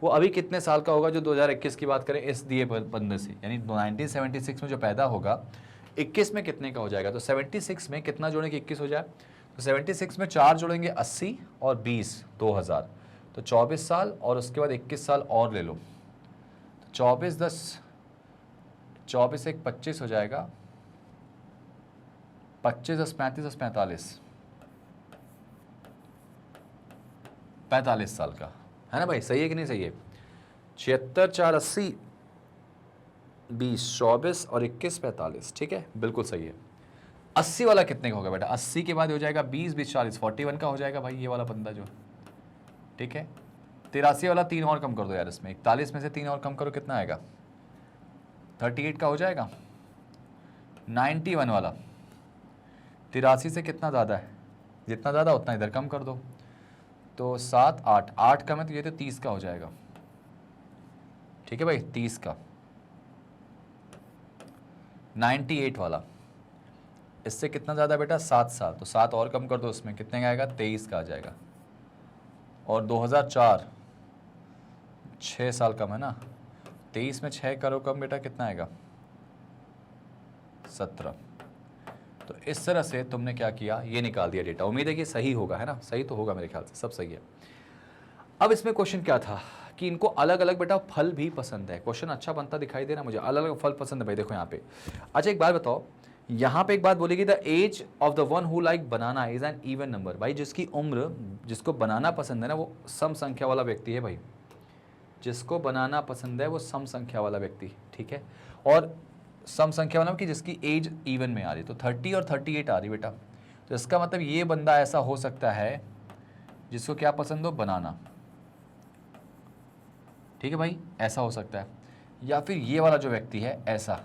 वो अभी कितने साल का होगा, जो 2021 की बात करें इस दिए बंदे से, यानी 1976 में जो पैदा होगा 21 में कितने का हो जाएगा, तो 76 में कितना जोड़ेंगे 21 हो जाए, तो 76 में 4 जोड़ेंगे 80 और 20 2000, तो 24 साल और उसके बाद 21 साल और ले लो, तो 24 10 24 एक 25 हो जाएगा, 25 10 35 10 45 साल का है ना भाई, सही है कि नहीं सही है। 76 4 80 20 24 और 21 45, ठीक है बिल्कुल सही है। 80 वाला कितने का होगा बेटा, 80 के बाद हो जाएगा 20 20 40 41 का हो जाएगा भाई ये वाला बंदा जो, ठीक है। 83 वाला 3 और कम कर दो यार इसमें, 41 में से 3 और कम करो कितना आएगा, 38 का हो जाएगा। 91 वाला 83 से कितना ज़्यादा है, जितना ज़्यादा उतना इधर कम कर दो, तो 7 8 8 कम है तो ये तो 30 का हो जाएगा, ठीक है भाई 30 का। 98 वाला इससे कितना ज़्यादा बेटा 7 साल, तो 7 और कम कर दो उसमें कितने का आएगा, 23 का आ जाएगा। और 2004 6 साल कम है ना, 23 में 6 करो कम बेटा कितना आएगा 17। तो इस तरह से तुमने क्या किया, ये निकाल दिया डेटा। उम्मीद है कि सही होगा, है ना, सही तो होगा मेरे ख्याल से, सब सही है। अब इसमें क्वेश्चन क्या था कि इनको अलग अलग बेटा फल भी पसंद है। क्वेश्चन अच्छा बनता दिखाई दे रहा मुझे, अलग अलग फल पसंद है भाई। देखो यहाँ पे, अच्छा एक बात बताओ, यहाँ पे एक बात बोलेगी, the age of the one who like banana is an even number. भाई जिसकी उम्र, जिसको बनाना पसंद है ना, वो सम संख्या वाला व्यक्ति है भाई। जिसको बनाना पसंद है वो सम संख्या वाला व्यक्ति, ठीक है। और सम संख्या वाला कि जिसकी एज इवन में आ रही, तो 30 और 38 आ रही बेटा, तो इसका मतलब ये बंदा ऐसा हो सकता है जिसको क्या पसंद हो, बनाना, ठीक है भाई, ऐसा हो सकता है। या फिर ये वाला जो व्यक्ति है ऐसा,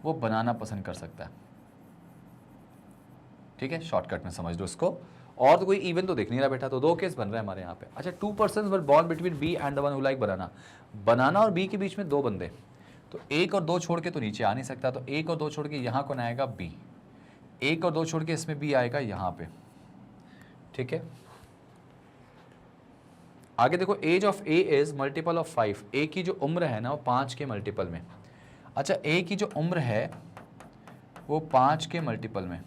वो बनाना पसंद कर सकता है, ठीक है, शॉर्टकट में समझ लो इसको। और तो कोई इवन तो दिख नहीं रहा बेटा, तो 2 केस बन रहे हैं हमारे यहाँ पे। अच्छा, 2 persons were born between B and the one who like banana. Banana और बी के बीच में 2 बंदे, तो 1 और 2 छोड़ के तो नीचे आ नहीं सकता, तो 1 और 2 छोड़ के यहाँ कौन आएगा, बी। 1 और 2 छोड़ के इसमें बी आएगा यहाँ पे, ठीक है। आगे देखो, age of A is multiple of 5। A की जो उम्र है ना वो 5 के मल्टीपल में। अच्छा, ए की जो उम्र है वो 5 के मल्टीपल में,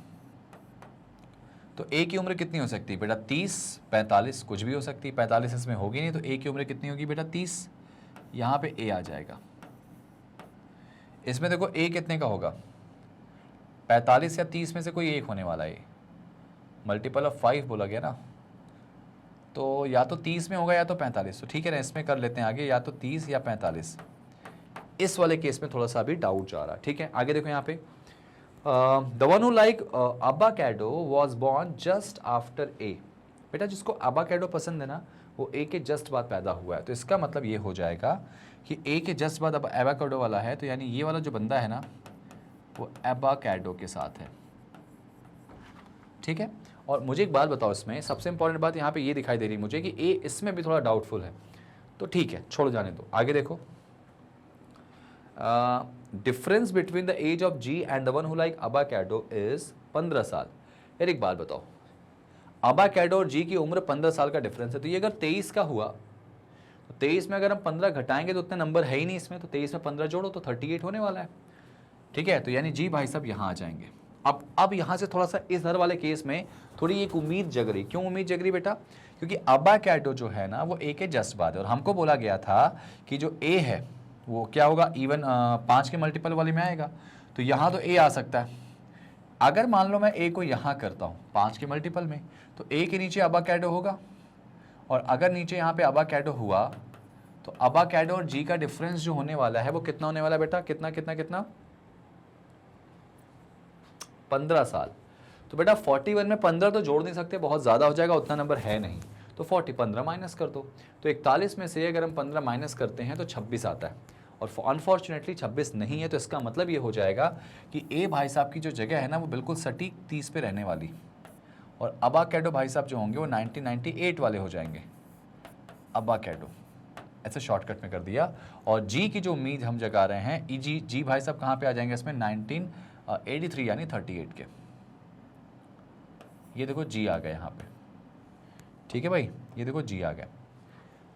तो ए की उम्र कितनी हो सकती है बेटा, 30 45 कुछ भी हो सकती है। 45 इसमें होगी नहीं, तो ए की उम्र कितनी होगी बेटा 30, यहाँ पे ए आ जाएगा। इसमें देखो ए कितने का होगा, 45 या 30 में से कोई एक होने वाला है, मल्टीपल ऑफ 5 बोला गया ना, तो या तो 30 में होगा या तो 45। तो ठीक है ना, इसमें कर लेते हैं आगे, या तो 30 या 45। इस वाले केस में थोड़ा सा अभी डाउट जा रहा है, ठीक है। आगे देखो यहाँ पे, the one who like avocado was born just after A. बेटा जिसको अबाकैडो पसंद है ना, वो ए के जस्ट बाद पैदा हुआ है, तो इसका मतलब ये हो जाएगा कि ए के जस्ट बाद अब एवाकाडो वाला है, तो यानी ये वाला जो बंदा है ना वो एवाकाडो के साथ है, ठीक है। और मुझे एक बात बताओ, इसमें सबसे इंपॉर्टेंट बात यहाँ पे ये दिखाई दे रही है मुझे कि ए इसमें भी थोड़ा डाउटफुल है, तो ठीक है छोड़ जाने दो। आगे देखो, difference between the age of G and the one who like avocado is 15 साल। यार एक बात बताओ, अबाकैडो और जी की उम्र 15 साल का डिफरेंस है, तो ये अगर 23 का हुआ, तो 23 में अगर हम 15 घटाएंगे तो उतने नंबर है ही नहीं इसमें, तो 23 में 15 जोड़ो तो 38 होने वाला है, ठीक है। तो यानी जी भाई साहब यहाँ आ जाएंगे। अब यहाँ से थोड़ा सा इस हर वाले केस में थोड़ी एक उम्मीद जग रही। क्यों उम्मीद जग रही बेटा, क्योंकि अबाकैडो जो है ना वो ए के जस्ट बाद है, और हमको बोला गया था कि जो ए है वो क्या होगा, इवन 5 के मल्टीपल वाले में आएगा, तो यहाँ तो ए आ सकता है। अगर मान लो मैं ए को यहाँ करता हूँ 5 के मल्टीपल में, तो ए के नीचे अबाकैडो होगा, और अगर नीचे यहाँ पे अबाकैडो हुआ तो अबाकैडो और जी का डिफरेंस जो होने वाला है वो कितना होने वाला है बेटा, कितना कितना कितना 15 साल। तो बेटा 41 में 15 तो जोड़ नहीं सकते, बहुत ज़्यादा हो जाएगा, उतना नंबर है नहीं, तो 15 माइनस कर दो, तो 41 में से अगर हम 15 माइनस करते हैं तो 26 आता है, और अनफॉर्चुनेटली 26 नहीं है, तो इसका मतलब ये हो जाएगा कि ए भाई साहब की जो जगह है ना वो बिल्कुल सटीक 30 पे रहने वाली, और अबाकैडो भाई साहब जो होंगे वो 1998 वाले हो जाएंगे, अबाकैडो, ऐसे शॉर्टकट में कर दिया। और जी की जो उम्मीद हम जगा रहे हैं, जी भाई साहब कहाँ पे आ जाएंगे इसमें, 1983 यानी 38 के। ये देखो जी आ गया यहाँ पे, ठीक है भाई, ये देखो जी आ गया।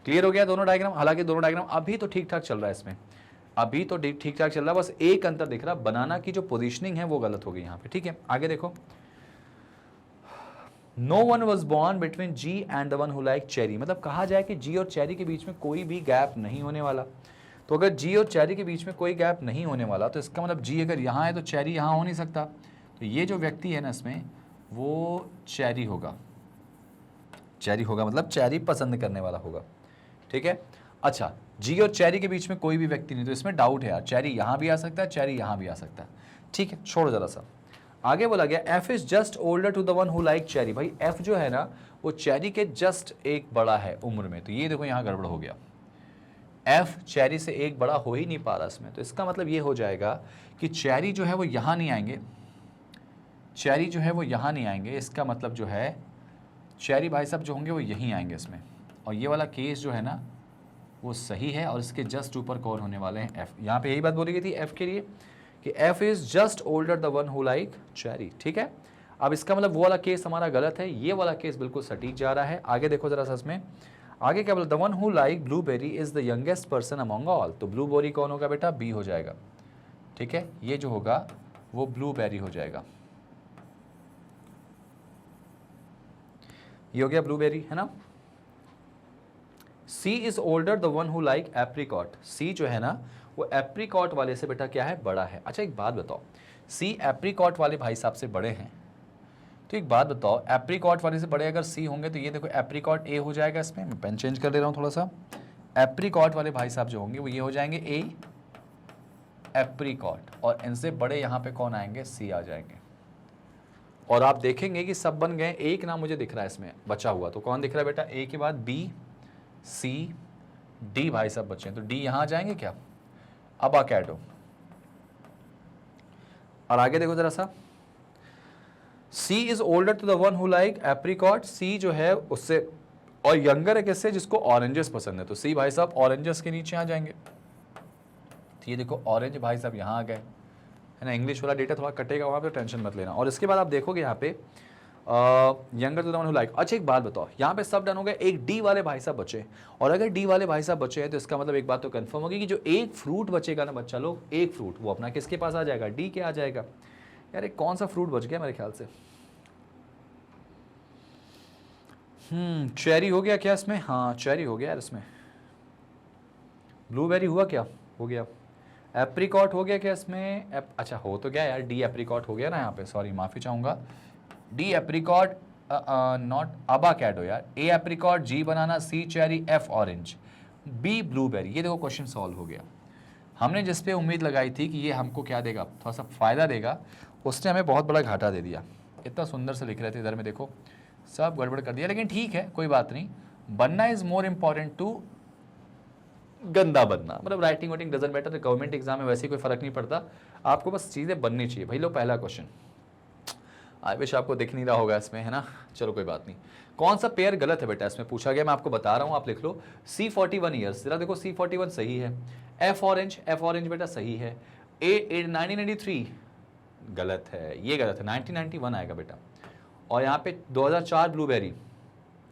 क्लियर हो गया दोनों डायग्राम। हालांकि दोनों डायग्राम अभी तो ठीक ठाक चल रहा है, इसमें अभी तो ठीक ठाक चल रहा है, बस एक अंतर दिख रहा, बनाना की जो पोजीशनिंग है वो गलत हो गई यहाँ पे, ठीक है। आगे देखो, no one was born between G and the one who like cherry, मतलब कहा जाए कि जी और चेरी के बीच में कोई भी गैप नहीं होने वाला। तो अगर जी और चेरी के बीच में कोई गैप नहीं होने वाला तो इसका मतलब जी अगर यहाँ है तो चेरी यहाँ हो नहीं सकता। तो ये जो व्यक्ति है ना इसमें, वो चेरी होगा, चेरी होगा मतलब चेरी पसंद करने वाला होगा, ठीक है। अच्छा, जी और चेरी के बीच में कोई भी व्यक्ति नहीं, तो इसमें डाउट है यार, चेरी यहाँ भी आ सकता है, चेरी यहाँ भी आ सकता है, ठीक है। छोड़ो जरा सा, आगे बोला गया F is just older to the one who like cherry. भाई एफ जो है ना वो चेरी के जस्ट एक बड़ा है उम्र में, तो ये देखो यहाँ गड़बड़ हो गया, एफ चेरी से एक बड़ा हो ही नहीं पा रहा इसमें। तो इसका मतलब ये हो जाएगा कि चेरी जो है वो यहाँ नहीं आएंगे, चेरी जो है वो यहाँ नहीं आएंगे, इसका मतलब जो है चेरी भाई साहब जो होंगे वो यहीं आएंगे इसमें। और ये वाला केस जो है ना वो सही है, और इसके जस्ट ऊपर कौन होने वाले हैं, एफ। यहाँ पे यही बात बोली गई थी एफ के लिए कि F is just older the one who like cherry, ठीक है। अब इसका मतलब वो वाला केस हमारा गलत है, ये वाला केस बिल्कुल सटीक जा रहा है। आगे देखो जरा सा इसमें, आगे क्या बोला, the one who like blueberry is the youngest person among all. तो ब्लूबेरी कौन होगा बेटा, बी हो जाएगा, ठीक है। ये जो होगा वो ब्लूबेरी हो जाएगा, ये हो गया ब्लूबेरी, है ना। C is older the one who like apricot, C जो है ना वो एप्रिकॉट वाले से बेटा क्या है, बड़ा है। अच्छा एक बात बताओ, सी एप्रिकॉट वाले भाई साहब से बड़े हैं, तो एक बात बताओ, एप्रिकॉट वाले से बड़े अगर सी होंगे तो ये देखो एप्रिकॉट ए हो जाएगा इसमें, मैं पेन चेंज कर दे रहा हूँ थोड़ा सा। एप्रिकॉट वाले भाई साहब जो होंगे वो ये हो जाएंगे ए एप्रिकॉट, और इनसे बड़े यहाँ पे कौन आएंगे, सी आ जाएंगे। और आप देखेंगे कि सब बन गए, एक नाम मुझे दिख रहा है इसमें बचा हुआ, तो कौन दिख रहा है बेटा, ए के बाद बी सी डी भाई साहब बचे हैं, तो डी यहां आ जाएंगे क्या, अबाकैडो। और आगे देखो जरा सा, C is older to the one who like apricot, C जो है उससे और यंगर है किससे, जिसको ऑरेंजेस पसंद है, तो सी भाई साहब ऑरेंजेस के नीचे आ जाएंगे। तो ये देखो ऑरेंज भाई साहब यहाँ आ गए, है ना। इंग्लिश वाला डेटा थोड़ा कटेगा वहाँ पे, टेंशन मत लेना। और इसके बाद आप देखोगे यहाँ पे younger to the one who like. अच्छा एक बात बताओ, यहाँ पे सब डन हो गए, एक डी वाले भाई साहब बचे, और अगर डी वाले भाई साहब बचे हैं तो इसका मतलब एक बात तो कंफर्म होगी कि जो एक फ्रूट बचेगा ना बच्चा लोग, एक फ्रूट वो अपना किसके पास आ जाएगा, डी के आ जाएगा। यार एक कौन सा फ्रूट बच गया मेरे ख्याल से, चेरी हो गया क्या इसमें, हाँ चेरी हो गया यार इसमें। ब्लूबेरी हुआ क्या, हो गया। एप्रिकॉट हो गया क्या इसमें, अच्छा हो तो गया यार, डी एप्रिकॉट हो गया ना यहाँ पे, सॉरी माफी चाहूंगा, डी एप्रिकॉट नॉट अबाकैडो यार, A apricot, G banana, C cherry, F orange, B blueberry. ये देखो क्वेश्चन सॉल्व हो गया। हमने जिस पे उम्मीद लगाई थी कि ये हमको क्या देगा, थोड़ा सा फायदा देगा, उसने हमें बहुत बड़ा घाटा दे दिया। इतना सुंदर से लिख रहे थे, इधर में देखो सब गड़बड़ कर दिया, लेकिन ठीक है कोई बात नहीं। बनना इज मोर इंपॉर्टेंट टू गंदा बनना, मतलब writing whiting doesn't matter, government exam में वैसे कोई फर्क नहीं पड़ता, आपको बस चीज़ें बननी चाहिए। भाई लो पहला क्वेश्चन, आई विश आपको दिख नहीं रहा होगा इसमें, है ना, चलो कोई बात नहीं। कौन सा पेयर गलत है बेटा इसमें पूछा गया, मैं आपको बता रहा हूँ, आप लिख लो C41 ईयर्स, जरा देखो C41 सही है, एफ ऑरेंज बेटा सही है, ए 1993 गलत है, ये गलत है, 1991 आएगा बेटा। और यहाँ पे 2004 ब्लूबेरी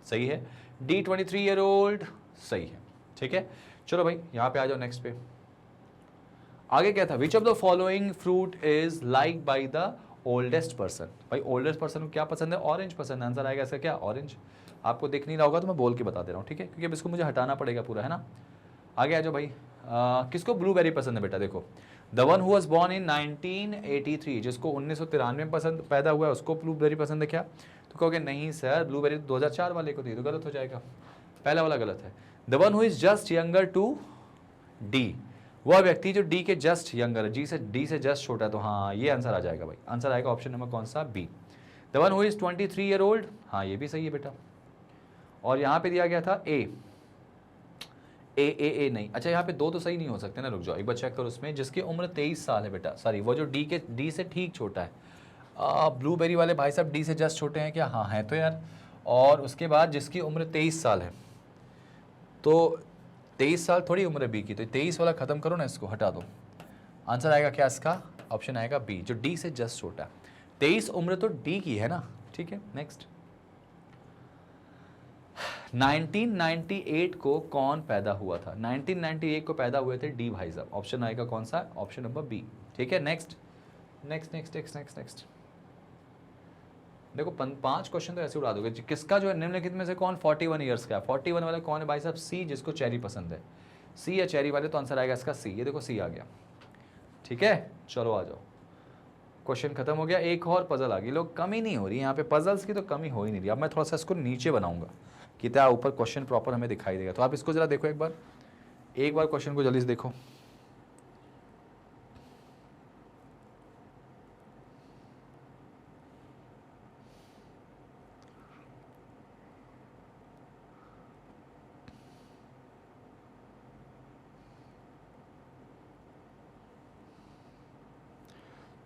सही है, D23 ईयर ओल्ड सही है, ठीक है। चलो भाई यहाँ पे आ जाओ नेक्स्ट पे। आगे क्या था, विच of the following fruit is like by the oldest person. भाई ओल्डेस्ट पर्सन को क्या पसंद है, ऑरेंज पसंद है, आंसर आएगा इसका क्या, ऑरेंज। आपको दिख नहीं रहा होगा तो मैं बोल के बता दे रहा हूँ, ठीक है, क्योंकि अब इसको मुझे हटाना पड़ेगा पूरा, है ना। आगे आ जाओ भाई, किसको ब्लूबेरी पसंद है बेटा, देखो the one who was born in 1983, जिसको 1993 में पसंद पैदा हुआ है उसको ब्लूबेरी पसंद है क्या, तो कहोगे नहीं सर ब्लूबेरी 2004 वाले को थी, तो गलत हो जाएगा, पहला वाला गलत है। The one who is just younger to D, वह व्यक्ति जो डी के जस्ट यंगर, डी से जस्ट छोटा है, तो हाँ ये आंसर आ जाएगा भाई, आंसर आएगा ऑप्शन नंबर कौन सा, B. The one who is 23 year old, हाँ ये भी सही है बेटा। और यहाँ पे दिया गया था ए नहीं, अच्छा यहाँ पे दो तो सही नहीं हो सकते ना, रुक जाओ एक बार चेक करो उसमें, जिसकी उम्र 23 साल है बेटा, सॉरी वो जो डी से ठीक छोटा है। ब्लूबेरी वाले भाई साहब डी से जस्ट छोटे हैं क्या, हाँ है तो यार। और उसके बाद जिसकी उम्र 23 साल है, तो 23 साल थोड़ी उम्र है बी की, तो 23 वाला खत्म करो ना, इसको हटा दो। आंसर आएगा क्या इसका? ऑप्शन आएगा बी, जो डी से जस्ट छोटा। 23 उम्र तो डी की है ना, ठीक है। नेक्स्ट, 1998 को कौन पैदा हुआ था? 1998 को पैदा हुए थे डी भाई साहब। ऑप्शन आएगा कौन सा? ऑप्शन नंबर बी, ठीक है। Next next next next next next देखो 5 क्वेश्चन तो ऐसे उड़ा दोगे। किसका जो है निम्नलिखित में से कौन 41 ईयर्स का है? 41 वाले कौन है भाई साहब? सी, जिसको चेरी पसंद है। सी या चेरी वाले, तो आंसर आएगा इसका सी। ये देखो सी आ गया, ठीक है। चलो आ जाओ, क्वेश्चन खत्म हो गया। एक और पजल आ गई, लोग कमी नहीं हो रही यहाँ पे, पजल्स की तो कमी हो ही नहीं रही। अब मैं थोड़ा सा इसको नीचे बनाऊंगा कि क्या ऊपर क्वेश्चन प्रॉपर हमें दिखाई देगा। तो आप इसको जरा देखो एक बार क्वेश्चन को जल्दी से देखो।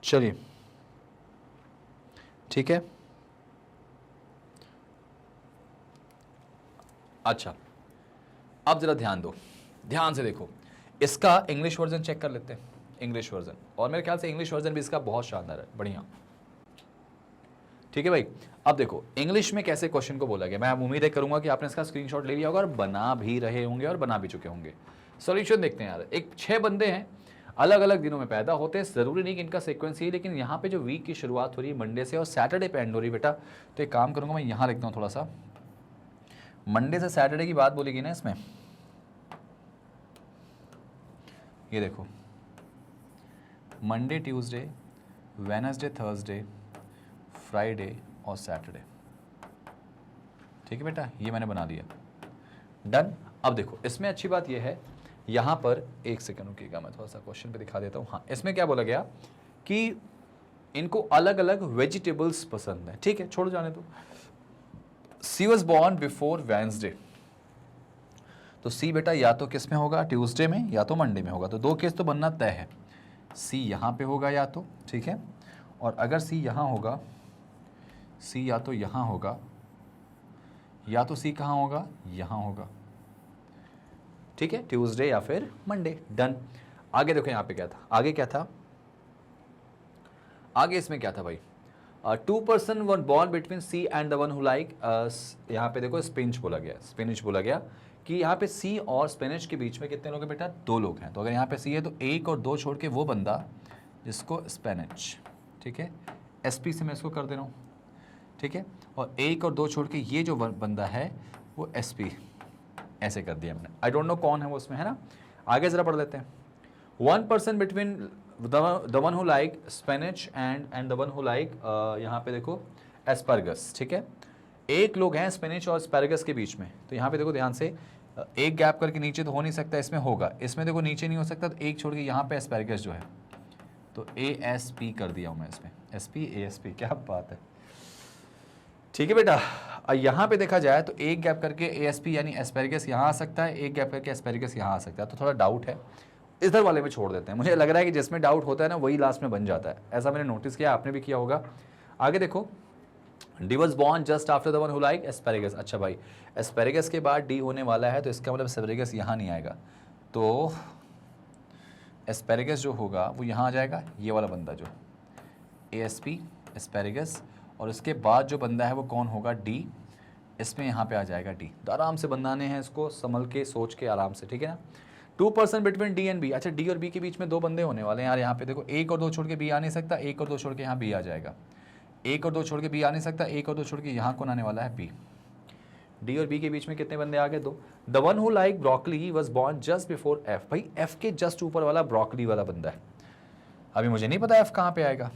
चलिए ठीक है। अच्छा, अब जरा ध्यान दो, ध्यान से देखो। इसका इंग्लिश वर्जन चेक कर लेते हैं, इंग्लिश वर्जन। और मेरे ख्याल से इंग्लिश वर्जन भी इसका बहुत शानदार है, बढ़िया, ठीक है भाई। अब देखो इंग्लिश में कैसे क्वेश्चन को बोला गया। मैं उम्मीद करूंगा कि आपने इसका स्क्रीनशॉट ले लिया होगा और बना भी रहे होंगे और बना भी चुके होंगे। सॉल्यूशन देखते हैं यार। एक 6 बंदे हैं, अलग अलग दिनों में पैदा होते हैं। ज़रूरी नहीं कि इनका सीक्वेंस ही, लेकिन यहाँ पे जो वीक की शुरुआत हो रही है मंडे से और सैटरडे पे एंड हो रही है बेटा। तो एक काम करूँगा, मैं यहाँ लिखता हूँ थोड़ा सा, मंडे से सैटरडे की बात बोलेगी ना इसमें। ये देखो, Monday, Tuesday, Wednesday, Thursday, Friday और सैटरडे, ठीक है बेटा। ये मैंने बना दिया, डन। अब देखो इसमें अच्छी बात यह है, यहाँ पर एक सेकंड रुकिएगा, मैं थोड़ा सा क्वेश्चन पे दिखा देता हूँ। हाँ, इसमें क्या बोला गया कि इनको अलग अलग वेजिटेबल्स पसंद है, ठीक है, छोड़ जाने दो। सी वॉज बॉर्न बिफोर वेडनेसडे, तो सी बेटा या तो किस में होगा, ट्यूसडे में या तो मंडे में होगा। तो 2 केस तो बनना तय है, सी यहाँ पे होगा या तो, ठीक है। और अगर सी यहाँ होगा, सी या तो यहाँ होगा या तो सी कहाँ होगा, यहाँ होगा, ठीक है, ट्यूसडे या फिर मंडे, डन। आगे देखो यहाँ पे क्या था, आगे क्या था, आगे इसमें क्या था भाई, 2 person one born between C and the one who like, यहाँ पे देखो स्पिनच बोला गया, स्पिनच बोला गया कि यहाँ पे सी और स्पिनच के बीच में कितने लोग हैं बेटा? 2 लोग हैं। तो अगर यहाँ पे सी है तो 1 और 2 छोड़ के वो बंदा जिसको स्पिनच, ठीक है, एसपी से मैं इसको कर दे रहा हूँ, ठीक है। और 1 और 2 छोड़ के ये जो बंदा है वो एसपी, ऐसे कर दिया हमने। आई डोंट नो कौन है वो उसमें, है ना। आगे जरा पढ़ लेते हैं। 1 person between the one who like spinach and the one who like, यहाँ पे देखो एस्परगस, ठीक है। 1 लोग हैं स्पिनच और एस्परगस के बीच में। तो यहाँ पे देखो ध्यान से, एक गैप करके नीचे तो हो नहीं सकता, इसमें होगा, इसमें देखो नीचे नहीं हो सकता, तो 1 छोड़ के यहाँ पे एस्परगस जो है, तो ASP कर दिया हूँ मैं इसमें, SP ASP, क्या बात है, ठीक है बेटा। यहाँ पे देखा जाए तो एक गैप करके ASP यानी एस्पेरिगस यहाँ आ सकता है, एक गैप करके एस्पेरिगस यहाँ आ सकता है। तो थोड़ा डाउट है, इधर वाले में छोड़ देते हैं। मुझे लग रहा है कि जिसमें डाउट होता है ना वही लास्ट में बन जाता है, ऐसा मैंने नोटिस किया, आपने भी किया होगा। आगे देखो, D was born just after the one who like asparagus. अच्छा भाई, एस्पेरिगस के बाद डी होने वाला है, तो इसका मतलब एस्पेरिगस यहाँ नहीं आएगा, तो एस्पेरिगस जो होगा वो यहाँ आ जाएगा, ये वाला बंदा जो ASP एस्पेरिगस, और इसके बाद जो बंदा है वो कौन होगा, डी, इसमें यहाँ पे आ जाएगा डी। तो आराम से बनाने हैं इसको, संभल के, सोच के, आराम से, ठीक है ना। 2 person between D and B, अच्छा डी और बी के बीच में 2 बंदे होने वाले हैं यार। यहाँ पे देखो 1 और 2 छोड़ के बी आ नहीं सकता, 1 और 2 छोड़ के यहाँ बी आ जाएगा, 1 और 2 छोड़ के बी आ नहीं सकता, 1 और 2 छोड़ के यहाँ कौन आने वाला है, बी। डी और बी के बीच में कितने बंदे आ गए, 2। The one who like broccoli was born just before F, भाई एफ के जस्ट ऊपर वाला ब्रोकली वाला बंदा है। अभी मुझे नहीं पता एफ कहाँ पे आएगा,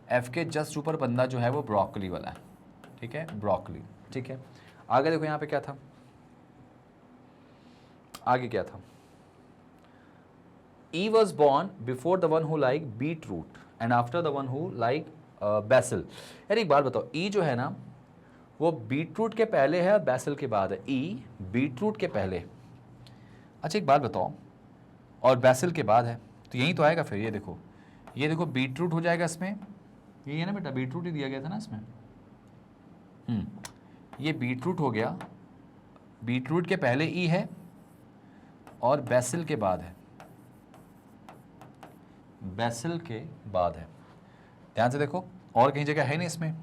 एफ के जस्ट ऊपर बंदा जो है वो ब्रोकली वाला है, ठीक है, ब्रोकली, ठीक है। आगे देखो यहाँ पे क्या था, आगे क्या था, E was born before the one who like beet root and after the one who like basil. यार एक बात बताओ, ई जो है ना वो बीट रूट के पहले है, बेसल के बाद है। ई बीट रूट के पहले, अच्छा एक बात बताओ, और बेसल के बाद है, तो यही तो आएगा फिर। ये देखो बीट रूट हो जाएगा इसमें, यही है ना बेटा, बीट रूट ही दिया गया था ना इसमें। ये बीट रूट हो गया, बीटरूट के पहले ई है और बेसिल के बाद है, बेसिल के बाद है। ध्यान से देखो, और कहीं जगह है नहीं इसमें।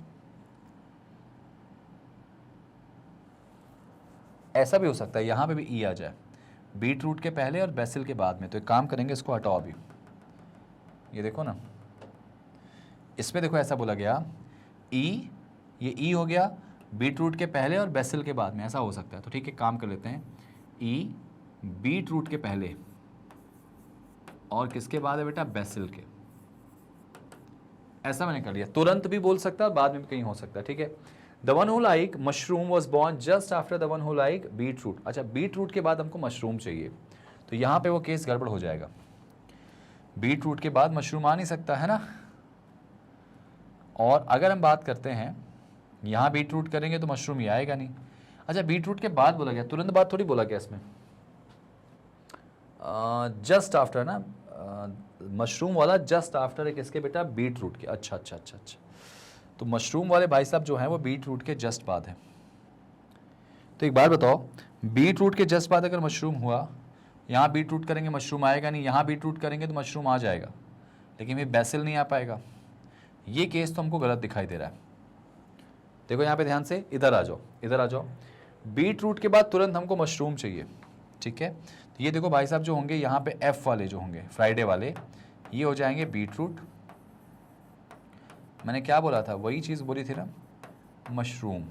ऐसा भी हो सकता है यहां पे भी ई आ जाए, बीटरूट के पहले और बेसिल के बाद में। तो एक काम करेंगे, इसको हटाओ अभी। ये देखो ना, इसमें देखो ऐसा बोला गया ई, ये ई हो गया बीटरूट के पहले और बेसिल के बाद में, ऐसा हो सकता है। तो ठीक है, काम कर लेते हैं, ई बीटरूट के पहले और किसके बाद है बेटा, बेसिल के। ऐसा मैंने कर लिया। तुरंत भी बोल सकता है, बाद में भी कहीं हो सकता है। ठीक है, the one who like mushroom was born just after the one who like beetroot. अच्छा, बीटरूट के बाद हमको मशरूम चाहिए, तो यहां पे वो केस गड़बड़ हो जाएगा। बीटरूट के बाद मशरूम आ नहीं सकता है ना। और अगर हम बात करते हैं यहां बीटरूट करेंगे तो मशरूम ही आएगा नहीं। अच्छा, बीटरूट के बाद बोला गया, तुरंत बाद थोड़ी बोला गया इसमें, जस्ट आफ्टर ना, मशरूम वाला जस्ट आफ्टर है किसके बेटा, बीटरूट के। अच्छा अच्छा अच्छा अच्छा, तो मशरूम वाले भाई साहब जो हैं वो बीटरूट के जस्ट बाद है। तो एक बार बताओ, बीटरूट के जस्ट बाद अगर मशरूम हुआ, यहाँ बीटरूट करेंगे मशरूम आएगा नहीं, यहाँ बीटरूट करेंगे तो मशरूम आ जाएगा, लेकिन ये बेसिल नहीं आ पाएगा। ये केस तो हमको गलत दिखाई दे रहा है। देखो यहाँ पे ध्यान से, इधर आ जाओ, इधर आ जाओ। बीटरूट के बाद तुरंत हमको मशरूम चाहिए। ठीक है, तो ये देखो भाई साहब जो होंगे यहाँ पे एफ वाले जो होंगे, फ्राइडे वाले, ये हो जाएंगे बीटरूट। मैंने क्या बोला था, वही चीज़ बोली थी ना, मशरूम।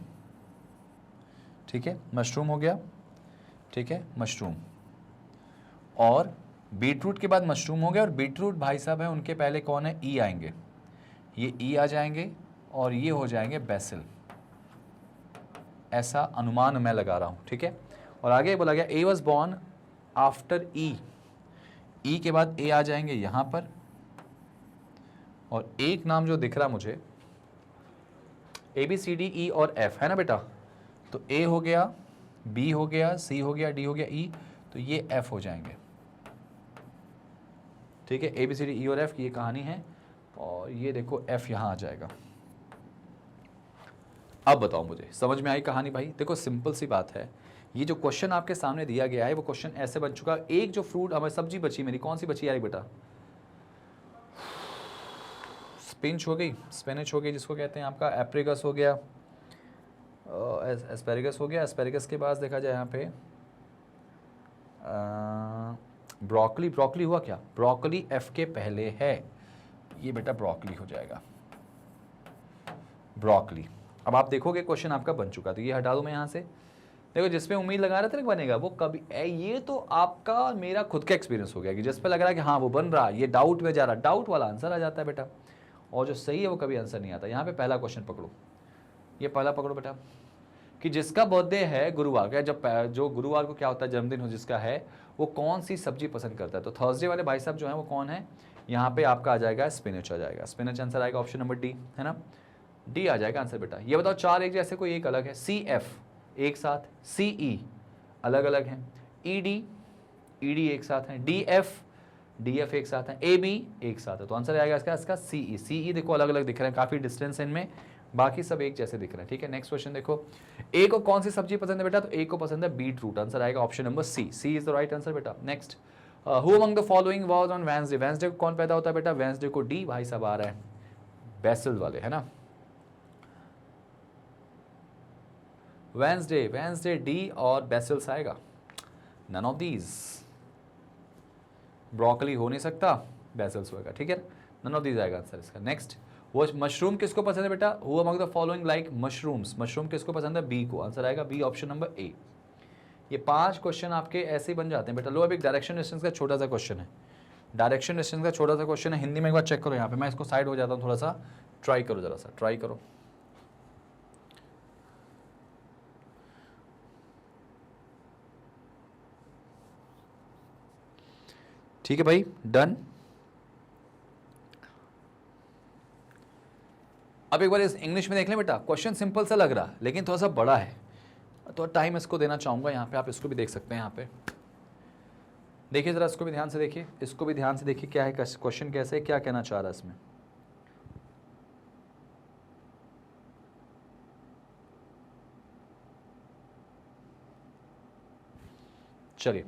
ठीक है, मशरूम हो गया। ठीक है, मशरूम और बीटरूट के बाद मशरूम हो गया, और बीटरूट भाई साहब हैं उनके पहले कौन है, ई आएंगे, ये ई आ जाएंगे और ये हो जाएंगे बेसिल। ऐसा अनुमान मैं लगा रहा हूँ। ठीक है, और आगे बोला गया ए वॉज बॉर्न आफ्टर ई, ई के बाद ए आ जाएंगे यहाँ पर, और एक नाम जो दिख रहा मुझे, ए बी सी डी ई और एफ है ना बेटा, तो ए हो गया, बी हो गया, सी हो गया, डी हो गया, ई, तो ये एफ हो जाएंगे। ठीक है, ए बी सी डी ई और एफ की ये कहानी है, और ये देखो एफ यहां आ जाएगा। अब बताओ मुझे, समझ में आई कहानी भाई? देखो सिंपल सी बात है, ये जो क्वेश्चन आपके सामने दिया गया है वो क्वेश्चन ऐसे बन चुका। एक जो फ्रूट हमारी सब्जी बची, मेरी कौन सी बची यार बेटा, स्पिंच हो गई, स्पिनच हो गई जिसको कहते हैं, आपका एप्रिकस हो गया, एस्पेरिगस हो गया। एस्पेरिगस के बाद देखा जाए यहाँ पे ब्रोकली, ब्रोकली हुआ क्या, ब्रोकली एफ के पहले है, ये बेटा ब्रोकली हो जाएगा, ब्रोकली। अब आप देखोगे क्वेश्चन आपका बन चुका, तो ये हटा दूं मैं यहाँ से। देखो जिस पे उम्मीद लगा रहे थे ना बनेगा, वो कभी ये तो आपका मेरा खुद का एक्सपीरियंस हो गया कि जिस पे लग रहा है कि हाँ वो बन रहा है, ये डाउट में जा रहा, डाउट वाला आंसर आ जाता है बेटा, और जो सही है वो कभी आंसर नहीं आता। यहाँ पे पहला क्वेश्चन पकड़ो, ये पहला पकड़ो बेटा, कि जिसका बर्थडे है गुरुवार का, जब जो गुरुवार को क्या होता है, जन्मदिन हो जिसका है, वो कौन सी सब्जी पसंद करता है। तो थर्सडे वाले भाई साहब जो है वो कौन है, यहाँ पे आपका आ जाएगा स्पिनच आ जाएगा, स्पिनच आंसर आएगा ऑप्शन नंबर डी, है ना, डी आ जाएगा आंसर बेटा। ये बताओ चार एक जैसे, कोई एक अलग है, सी एफ एक साथ, सी ई अलग अलग हैं, ई डी एक साथ हैं, डी एफ एक साथ है, ए बी एक साथ है, तो आंसर आएगा इसका सी ई देखो अलग अलग दिख रहे हैं, काफी डिस्टेंस है इनमें, बाकी सब एक जैसे दिख रहे हैं। ठीक है, नेक्स्ट क्वेश्चन देखो, ए को कौन सी सब्जी पसंद है बेटा, तो ए को पसंद है बीट रूट, आंसर आएगा option number C, C is the right answer बेटा। Next, who among the following was on Wednesday, Wednesday को कौन पैदा होता है बेटा, वेडनेसडे को डी भाई साहब आ रहा है, बेसिल वाले, है ना, वेडनेसडे डी और बेसिल्स आएगा, नन ऑफ दीज, ब्रोकली हो नहीं सकता, बेसिल्स होगा। ठीक है, नन ऑफ दीज आएगा आंसर इसका। नेक्स्ट, वो मशरूम किसको पसंद है बेटा, who among the following like mushrooms, mushroom किसको पसंद है, बी को, आंसर आएगा बी ऑप्शन नंबर ए। ये 5 क्वेश्चन आपके ऐसे ही बन जाते हैं बेटा। लो अब एक डायरेक्शन डिस्टेंस का छोटा सा क्वेश्चन है, डायरेक्शन डिस्टेंस का छोटा सा क्वेश्चन है, हिंदी में एक बार चेक करो, यहाँ पे मैं इसको साइड हो जाता हूँ थोड़ा सा, ट्राई करो, जरा सा ट्राई करो। ठीक है भाई, डन। अब एक बार इस इंग्लिश में देख लें बेटा, क्वेश्चन सिंपल सा लग रहा है लेकिन थोड़ा सा बड़ा है, तो टाइम इसको देना चाहूंगा। यहाँ पे आप इसको भी देख सकते हैं, यहाँ पे देखिए जरा, इसको भी ध्यान से देखिए, इसको भी ध्यान से देखिए, क्या है क्वेश्चन, कैसे क्या कहना चाह रहा है इसमें। चलिए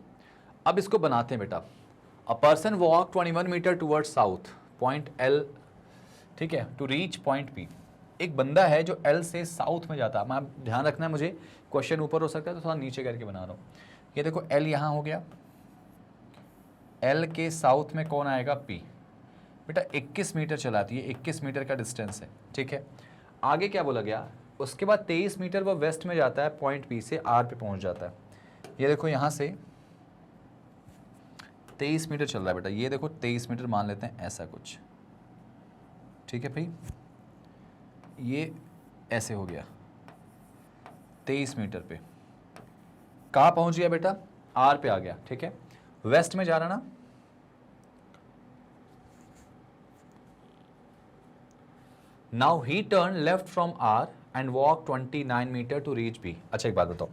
अब इसको बनाते हैं बेटा। A person walk 21 metre toward south point L, ठीक है, टू रीच पॉइंट पी। एक बंदा है जो एल से साउथ में जाता है। मैं ध्यान रखना है, मुझे क्वेश्चन ऊपर हो सकता है तो थोड़ा नीचे करके बना रहा हूँ। ये देखो एल यहाँ हो गया, एल के साउथ में कौन आएगा, पी। बेटा 21 मीटर चलाती है, 21 मीटर का डिस्टेंस है, ठीक है। आगे क्या बोला गया, उसके बाद 23 मीटर वो वेस्ट में जाता है, पॉइंट पी से आर पे पहुंच जाता है। ये देखो यहाँ से 23 मीटर चल रहा है बेटा, ये देखो 23 मीटर मान लेते हैं, ऐसा कुछ, ठीक है भाई। ये ऐसे हो गया 23 मीटर पे, कहाँ पहुंच गया बेटा, आर पे आ गया, ठीक है। वेस्ट में जा रहा ना, now he turn left from R and walk 29 metre to reach B. अच्छा एक बात बताओ,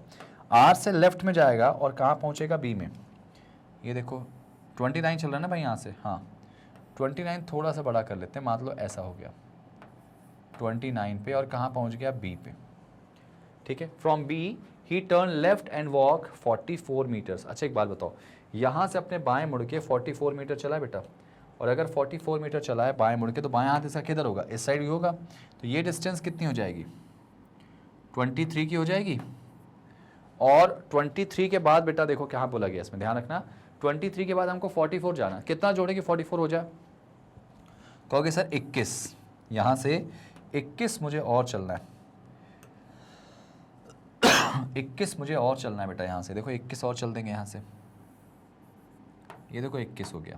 आर से लेफ्ट में जाएगा और कहाँ पहुंचेगा, बी में। ये देखो 29 चल रहा है ना भाई यहाँ से, हाँ 29 थोड़ा सा बड़ा कर लेते हैं, मान लो ऐसा हो गया 29 पे, और कहाँ पहुंच गया, बी पे, ठीक है। From B he turn left and walk 44 metres. अच्छा एक बात बताओ, यहाँ से अपने बाएं मुड़ के 44 मीटर चला है बेटा, और अगर 44 मीटर चला है बाएं मुड़ के, तो बाएं हाथ इसका किधर होगा, इस साइड ही होगा। तो ये डिस्टेंस कितनी हो जाएगी, 23 की हो जाएगी। और 23 के बाद बेटा देखो क्या बोला गया इसमें, ध्यान रखना, 23 के बाद हमको 44 जाना, कितना जोड़े कि 44 हो जाए, कहोगे सर 21, यहाँ से 21 मुझे और चलना है 21 मुझे और चलना है बेटा, यहाँ से देखो 21 और चल देंगे यहाँ से, ये देखो 21 हो गया,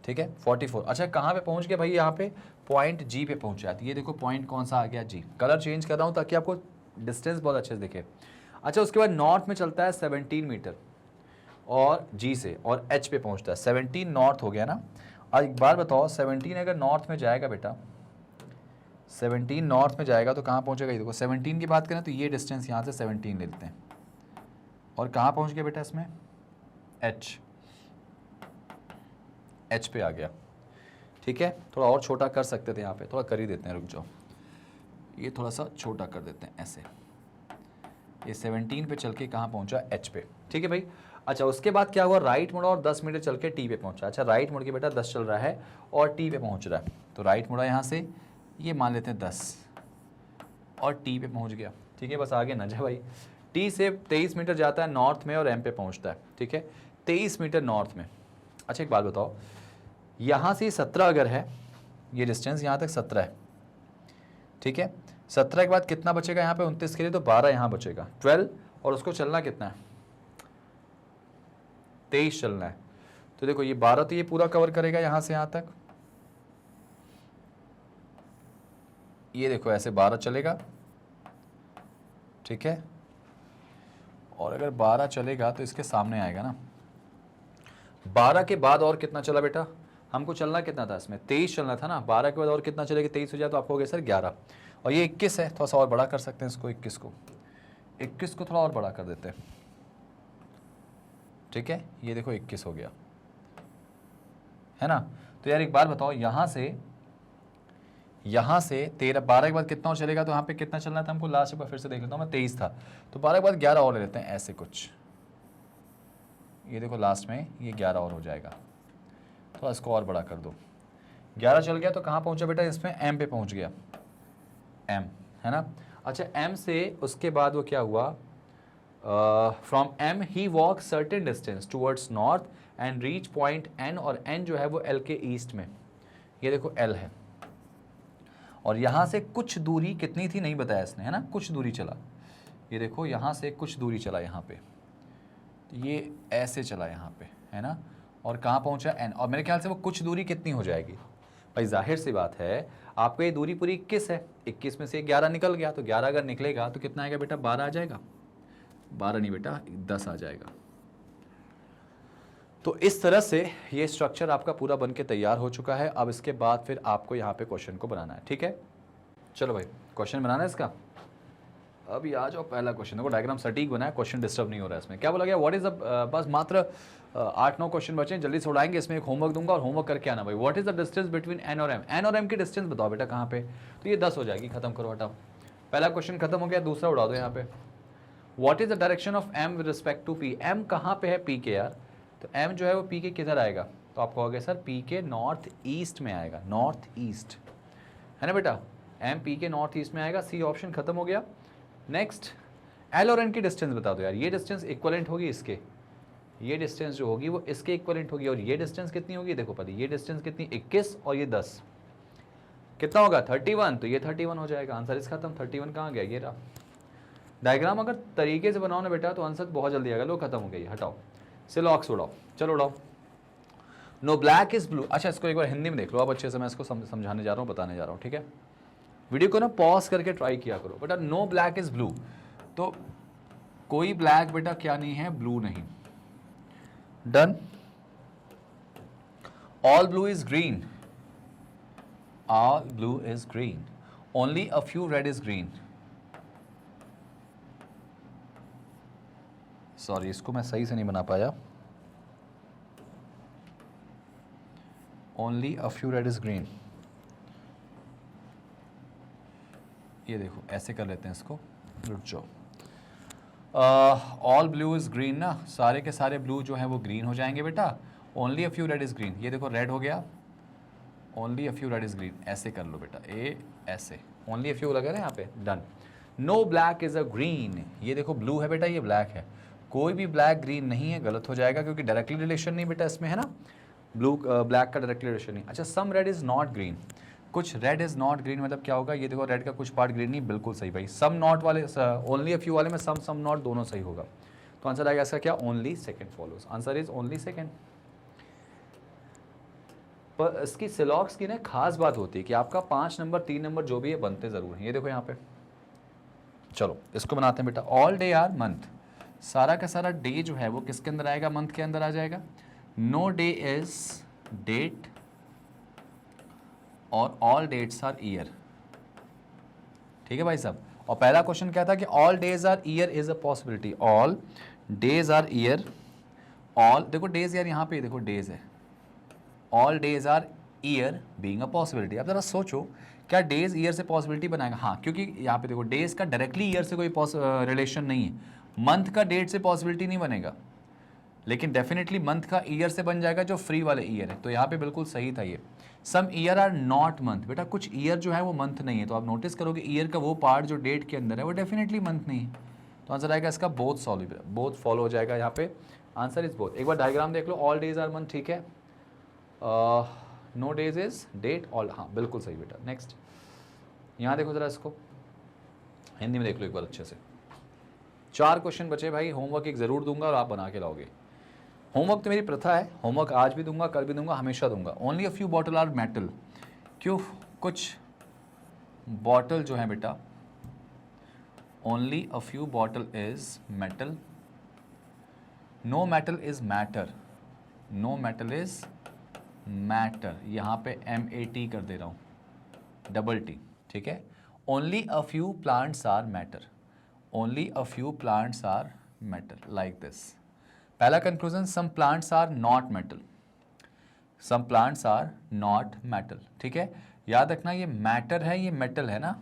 ठीक है 44। अच्छा कहाँ पे पहुँच गया भाई, यहाँ पे पॉइंट जी पे पहुँच जाती है। ये देखो पॉइंट कौन सा आ गया, जी। कलर चेंज कर रहा हूँ ताकि आपको डिस्टेंस बहुत अच्छे से दिखे। अच्छा उसके बाद नॉर्थ में चलता है 17 मीटर और जी से, और एच पे पहुँचता है, 17 नॉर्थ हो गया ना। अब एक बार बताओ 17 अगर नॉर्थ में जाएगा बेटा, 17 नॉर्थ में जाएगा तो कहाँ पहुँचेगा, ये देखो 17 की बात करें तो ये डिस्टेंस यहाँ से 17 ले लेते हैं, और कहाँ पहुँच गया बेटा इसमें, एच, एच पे आ गया, ठीक है। थोड़ा और छोटा कर सकते थे यहाँ पे, थोड़ा कर ही देते हैं, रुक जाओ, ये थोड़ा सा छोटा कर देते हैं ऐसे। ये 17 पे चल के कहाँ पहुँचा, एच पे, ठीक है भाई। अच्छा उसके बाद क्या हुआ, राइट मुड़ा और 10 मीटर चल के टी पे पहुँचा। अच्छा राइट मुड़ के बेटा 10 चल रहा है और टी पे पहुँच रहा है, तो राइट मुड़ा यहाँ से, ये मान लेते हैं 10, और टी पे पहुँच गया, ठीक है। बस आगे ना जाए भाई, टी से 23 मीटर जाता है नॉर्थ में और एम पे पहुँचता है, ठीक है, 23 मीटर नॉर्थ में। अच्छा एक बात बताओ, यहाँ से 17 अगर है, ये डिस्टेंस यहाँ तक 17 है, ठीक है। 17 के बाद कितना बचेगा यहाँ पे 29 के लिए, तो 12 यहाँ बचेगा, 12, और उसको चलना कितना है, 23 चलना है। तो देखो ये 12 तो ये पूरा कवर करेगा यहाँ से यहाँ तक, ये देखो ऐसे 12 चलेगा, ठीक है। और अगर 12 चलेगा तो इसके सामने आएगा ना, 12 के बाद और कितना चला बेटा, हमको चलना कितना था इसमें, 23 चलना था ना, 12 के बाद और कितना चलेगा, 23 हो जाए तो आपको हो गया सर 11, और ये 21 है, थोड़ा सा और बड़ा कर सकते हैं इसको, 21 को थोड़ा और बड़ा कर देते हैं, ठीक है। ये देखो 21 हो गया, है ना। तो यार एक बात बताओ, यहाँ से 13, 12 के बाद कितना और चलेगा, तो यहाँ पे कितना चलना था हमको, लास्ट एक बार फिर से देख लेता हूँ मैं, 23 था, तो 12 के बाद 11 और ले लेते हैं ऐसे कुछ, ये देखो लास्ट में ये 11 और हो जाएगा, थोड़ा इसको और बड़ा कर दो, 11 चल गया तो कहाँ पहुँचा बेटा, इसमें एम पे पहुँच गया, एम, है ना। अच्छा एम से उसके बाद वो क्या हुआ, from M he walk certain distance towards north and reach point N, और एन जो है वो एल के ईस्ट में, ये देखो एल है, और यहाँ से कुछ दूरी कितनी थी नहीं बताया इसने, है ना, कुछ दूरी चला, ये देखो यहाँ से कुछ दूरी चला यहाँ पे, ये ऐसे चला यहाँ पे, है ना, और कहाँ पहुँचा एन, और मेरे ख्याल से वो कुछ दूरी कितनी हो जाएगी भाई, जाहिर सी बात है आपको ये दूरी पूरी 21 है, 21 में से 11 निकल गया, तो 11 अगर निकलेगा तो कितना आएगा बेटा, 12 आ जाएगा, 12 नहीं बेटा 10 आ जाएगा। तो इस तरह से ये स्ट्रक्चर आपका पूरा बन के तैयार हो चुका है। अब इसके बाद फिर आपको यहाँ पे क्वेश्चन को बनाना है, ठीक है। चलो भाई क्वेश्चन बनाना है इसका, अभी आ जाओ। पहला क्वेश्चन देखो, डायग्राम सटीक बना है, क्वेश्चन डिस्टर्ब नहीं हो रहा है इसमें। क्या बोला गया, व्हाट इज द, बस मात्र 8-9 क्वेश्चन बचे हैं, जल्दी से उड़ाएंगे। इसमें एक होमवर्क दूंगा और होमवर्क करके आना भाई। What is the distance between N और एम, एन और एम की डिस्टेंस बताओ बेटा कहाँ पे, तो ये 10 हो जाएगी, खत्म करो हटाओ। पहला क्वेश्चन खत्म हो गया, दूसरा उड़ा दो यहाँ पे। What is the direction of M with respect to P, M कहाँ पे है पी के यार, तो एम जो है वो पी के किधर आएगा, तो आप कहोगे सर पी के नॉर्थ ईस्ट में आएगा, नॉर्थ ईस्ट है ना बेटा, एम पी के नॉर्थ ईस्ट में आएगा, सी ऑप्शन खत्म हो गया। नेक्स्ट एल और एन की डिस्टेंस बता दो यार, ये डिस्टेंस इक्वलेंट होगी इसके, ये डिस्टेंस जो होगी वो इसके इक्वलेंट होगी, और ये डिस्टेंस कितनी होगी देखो पता, ये डिस्टेंस कितनी 21 और ये 10 कितना होगा 31, तो ये 31 हो जाएगा, आंसर इस खत्म। 31 कहाँ गया, ये रहा। डायग्राम अगर तरीके से बनाओ ना बेटा तो आंसर बहुत जल्दी आएगा। लो खत्म हो गया, हटाओ सिलॉक्स उड़ाओ, चलो उड़ाओ। नो ब्लैक इज ब्लू, अच्छा इसको एक बार हिंदी में देख लो आप अच्छे से, मैं इसको समझाने जा रहा हूँ, बताने जा रहा हूँ, ठीक है। वीडियो को ना पॉज करके ट्राई किया करो बेटा। नो ब्लैक इज ब्लू, तो कोई ब्लैक बेटा क्या नहीं है, ब्लू नहीं। Done. All blue is green, all blue is green, only a few red is green. Sorry इसको मैं सही से नहीं बना पाया, only a few red is green. ये देखो ऐसे कर लेते हैं इसको, रुक जाओ। ऑल ब्लू इज ग्रीन ना, सारे के सारे ब्लू जो है वो ग्रीन हो जाएंगे बेटा, only a few red is green. ये देखो रेड हो गया, only a few red is green, ऐसे कर लो बेटा, ए ऐसे, ओनली अ फ्यू लगा ना यहाँ पे। Done. No black is a green, ये देखो ब्लू है बेटा, ये ब्लैक है, कोई भी ब्लैक ग्रीन नहीं है, गलत हो जाएगा क्योंकि डायरेक्टली रिलेशन नहीं बेटा इसमें है ना, ब्लू ब्लैक का डायरेक्टली रिलेशन नहीं। अच्छा some red is not green, कुछ रेड इज नॉट ग्रीन मतलब क्या होगा, ये देखो रेड का कुछ पार्ट ग्रीन नहीं, बिल्कुल सही भाई। सम नॉट वाले, ओनली अ फ्यू वाले में सम नॉट दोनों सही होगा, तो आंसर आएगा इसका क्या, only second follows, answer is only second. पर इसकी सिलॉक्स की ना खास बात होती है कि आपका 5 नंबर 3 नंबर जो भी है बनते जरूर हैं। ये देखो यहाँ पे, चलो इसको बनाते हैं बेटा। ऑल डे आर मंथ, सारा का सारा डे जो है वो किसके अंदर आएगा, मंथ के अंदर आ जाएगा। नो डे इज डेट और ऑल डेट्स आर ईयर, ठीक है भाई साहब। और पहला क्वेश्चन क्या था कि all days are year is a possibility, all days are year, all देखो डेज यार यहाँ पे देखो डेज है, all days are year being a possibility. अब जरा सोचो क्या डेज ईयर से पॉसिबिलिटी बनाएगा, हाँ क्योंकि यहाँ पे देखो डेज का डायरेक्टली ईयर से कोई रिलेशन नहीं है, मंथ का डेट से पॉसिबिलिटी नहीं बनेगा, लेकिन डेफिनेटली मंथ का ईयर से बन जाएगा जो फ्री वाले ईयर है, तो यहाँ पे बिल्कुल सही था ये। Some year are not month, बेटा कुछ ईयर जो है वो मंथ नहीं है, तो आप नोटिस करोगे ईयर का वो पार्ट जो डेट के अंदर है वो डेफिनेटली मंथ नहीं है, तो आंसर आएगा इसका बोथ सॉल्व, बोथ फॉलो हो जाएगा यहाँ पे, आंसर इज बोथ। एक बार डायग्राम देख लो, ऑल डेज आर मंथ, ठीक है, no days is date, all, हाँ बिल्कुल सही बेटा। नेक्स्ट यहाँ देखो जरा इसको, हिंदी में देख लो एक बार अच्छे से। 4 क्वेश्चन बचे भाई, होमवर्क एक ज़रूर दूंगा और आप बना के लाओगे। होमवर्क तो मेरी प्रथा है, होमवर्क आज भी दूंगा, कल भी दूंगा, हमेशा दूंगा। Only a few bottle are metal, क्यों, कुछ बॉटल जो है बेटा, only a few bottle is metal, no metal is matter, no metal is matter, यहाँ पे MAT कर दे रहा हूँ, डबल T, ठीक है। Only a few plants are matter, only a few plants are matter, like this. पहला conclusion, some plants are not metal, some plants are not metal, ठीक है। याद रखना ये मैटर है, ये मेटल है ना,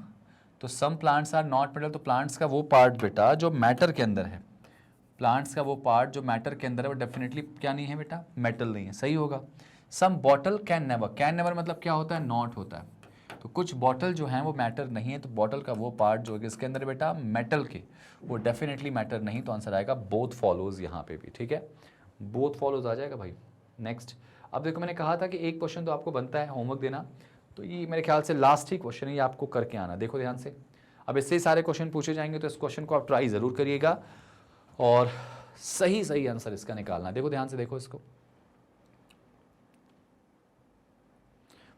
तो some plants are not metal, तो प्लांट्स का वो पार्ट बेटा जो मैटर के अंदर है, प्लांट्स का वो पार्ट जो मैटर के अंदर है वो डेफिनेटली क्या नहीं है बेटा, मेटल नहीं है, सही होगा। सम बॉटल कैन नेवर मतलब क्या होता है, नॉट होता है, तो कुछ बॉटल जो हैं वो मैटर नहीं है, तो बॉटल का वो पार्ट जो है इसके अंदर बेटा मेटल के, वो डेफिनेटली मैटर नहीं, तो आंसर आएगा बोथ फॉलोज यहाँ पे भी, ठीक है, बोथ फॉलोज आ जाएगा भाई। नेक्स्ट, अब देखो मैंने कहा था कि एक क्वेश्चन तो आपको बनता है होमवर्क देना, तो ये मेरे ख्याल से लास्ट ही क्वेश्चन है, ये आपको करके आना, देखो ध्यान से। अब इससे ही सारे क्वेश्चन पूछे जाएंगे, तो इस क्वेश्चन को आप ट्राई ज़रूर करिएगा और सही सही आंसर इसका निकालना। देखो ध्यान से, देखो इसको,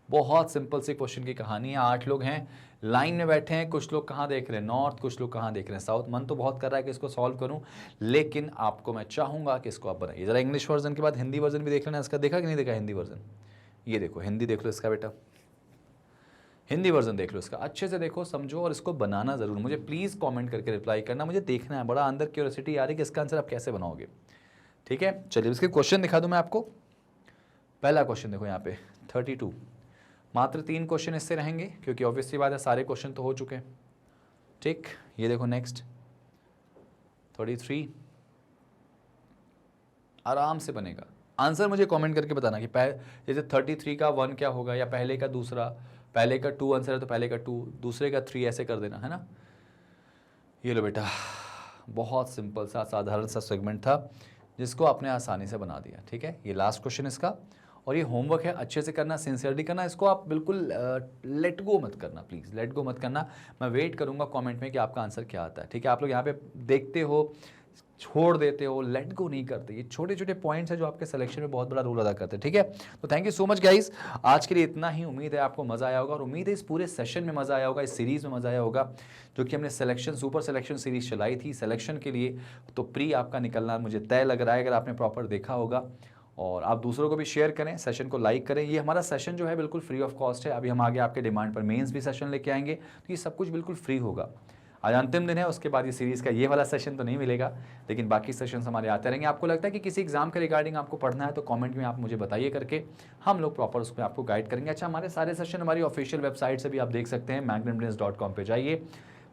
बहुत सिंपल सी क्वेश्चन की कहानी है। 8 लोग हैं, लाइन में बैठे हैं, कुछ लोग कहाँ देख रहे हैं, नॉर्थ, कुछ लोग कहाँ देख रहे हैं, साउथ। मन तो बहुत कर रहा है कि इसको सॉल्व करूं, लेकिन आपको मैं चाहूंगा कि इसको आप बनाइए। जरा इंग्लिश वर्जन के बाद हिंदी वर्जन भी देख लेना इसका, देखा कि नहीं देखा हिंदी वर्जन, ये देखो हिंदी देख लो इसका बेटा, हिंदी वर्जन देख लो इसका, अच्छे से देखो, समझो और इसको बनाना जरूर। मुझे प्लीज़ कमेंट करके रिप्लाई करना, मुझे देखना है, बड़ा अंदर क्यूरियोसिटी आ रही है कि इसका आंसर आप कैसे बनाओगे, ठीक है। चलिए इसके क्वेश्चन दिखा दूं मैं आपको। पहला क्वेश्चन देखो यहाँ पे 32, मात्र 3 क्वेश्चन इससे रहेंगे क्योंकि ऑब्वियसली बात है सारे क्वेश्चन तो हो चुके हैं, ठीक। ये देखो नेक्स्ट 33 आराम से बनेगा। आंसर मुझे कमेंट करके बताना कि जैसे 33 का 1 क्या होगा, या पहले का दूसरा, पहले का 2 आंसर है तो पहले का 2, दूसरे का 3, ऐसे कर देना, है ना। ये लो बेटा, बहुत सिंपल सा साधारण सा सेगमेंट था जिसको आपने आसानी से बना दिया। ठीक है, ये लास्ट क्वेश्चन इसका, और ये होमवर्क है, अच्छे से करना, सिंसियरली करना, इसको आप बिल्कुल लेट गो मत करना, प्लीज़ लेट गो मत करना। मैं वेट करूंगा कमेंट में कि आपका आंसर क्या आता है। ठीक है, आप लोग यहाँ पे देखते हो, छोड़ देते हो, लेट गो नहीं करते। ये छोटे छोटे पॉइंट्स हैं जो आपके सिलेक्शन में बहुत बड़ा रोल अदा करते हैं। ठीक है, तो thank you so much guys, आज के लिए इतना ही। उम्मीद है आपको मजा आया होगा, और उम्मीद है इस पूरे सेशन में मजा आया होगा, इस सीरीज में मजा आया होगा, जो कि हमने सिलेक्शन सुपर सिलेक्शन सीरीज चलाई थी सिलेक्शन के लिए। तो प्री आपका निकलना मुझे तय लग रहा है, अगर आपने प्रॉपर देखा होगा। और आप दूसरों को भी शेयर करें, सेशन को लाइक करें। ये हमारा सेशन जो है बिल्कुल फ्री ऑफ कॉस्ट है। अभी हम आगे आपके डिमांड पर मेंस भी सेशन लेके आएंगे, तो ये सब कुछ बिल्कुल फ्री होगा। आज अंतिम दिन है, उसके बाद ये सीरीज़ का ये वाला सेशन तो नहीं मिलेगा, लेकिन बाकी सेशंस हमारे आते रहेंगे। आपको लगता है कि किसी एग्जाम के रिगार्डिंग आपको पढ़ना है, तो कमेंट में आप मुझे बताइए करके, हम लोग प्रॉपर उसमें आपको गाइड करेंगे। अच्छा, हमारे सारे सेशन हमारी ऑफिशियल वेबसाइट से भी आप देख सकते हैं, magnetbrains.com पे जाइए,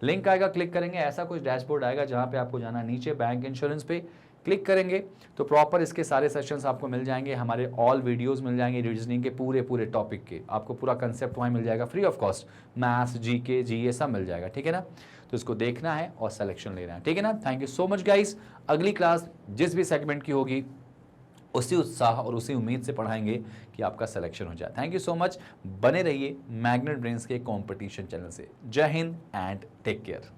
लिंक आएगा, क्लिक करेंगे, ऐसा कुछ डैशबोर्ड आएगा जहाँ पे आपको जाना, नीचे बैंक इंश्योरेंस पे क्लिक करेंगे तो प्रॉपर इसके सारे सेशंस आपको मिल जाएंगे, हमारे ऑल वीडियोस मिल जाएंगे, रीजनिंग के पूरे टॉपिक के, आपको पूरा कंसेप्ट वहाँ मिल जाएगा free of cost, maths, GK, GA सब मिल जाएगा। ठीक है ना, तो इसको देखना है और सिलेक्शन लेना है। ठीक है ना, thank you so much guys. अगली क्लास जिस भी सेगमेंट की होगी उसी उत्साह और उसी उम्मीद से पढ़ाएंगे कि आपका सिलेक्शन हो जाए। थैंक यू सो मच, बने रहिए मैग्नेट ब्रेन्स के कंपटीशन चैनल से। जय हिंद एंड टेक केयर।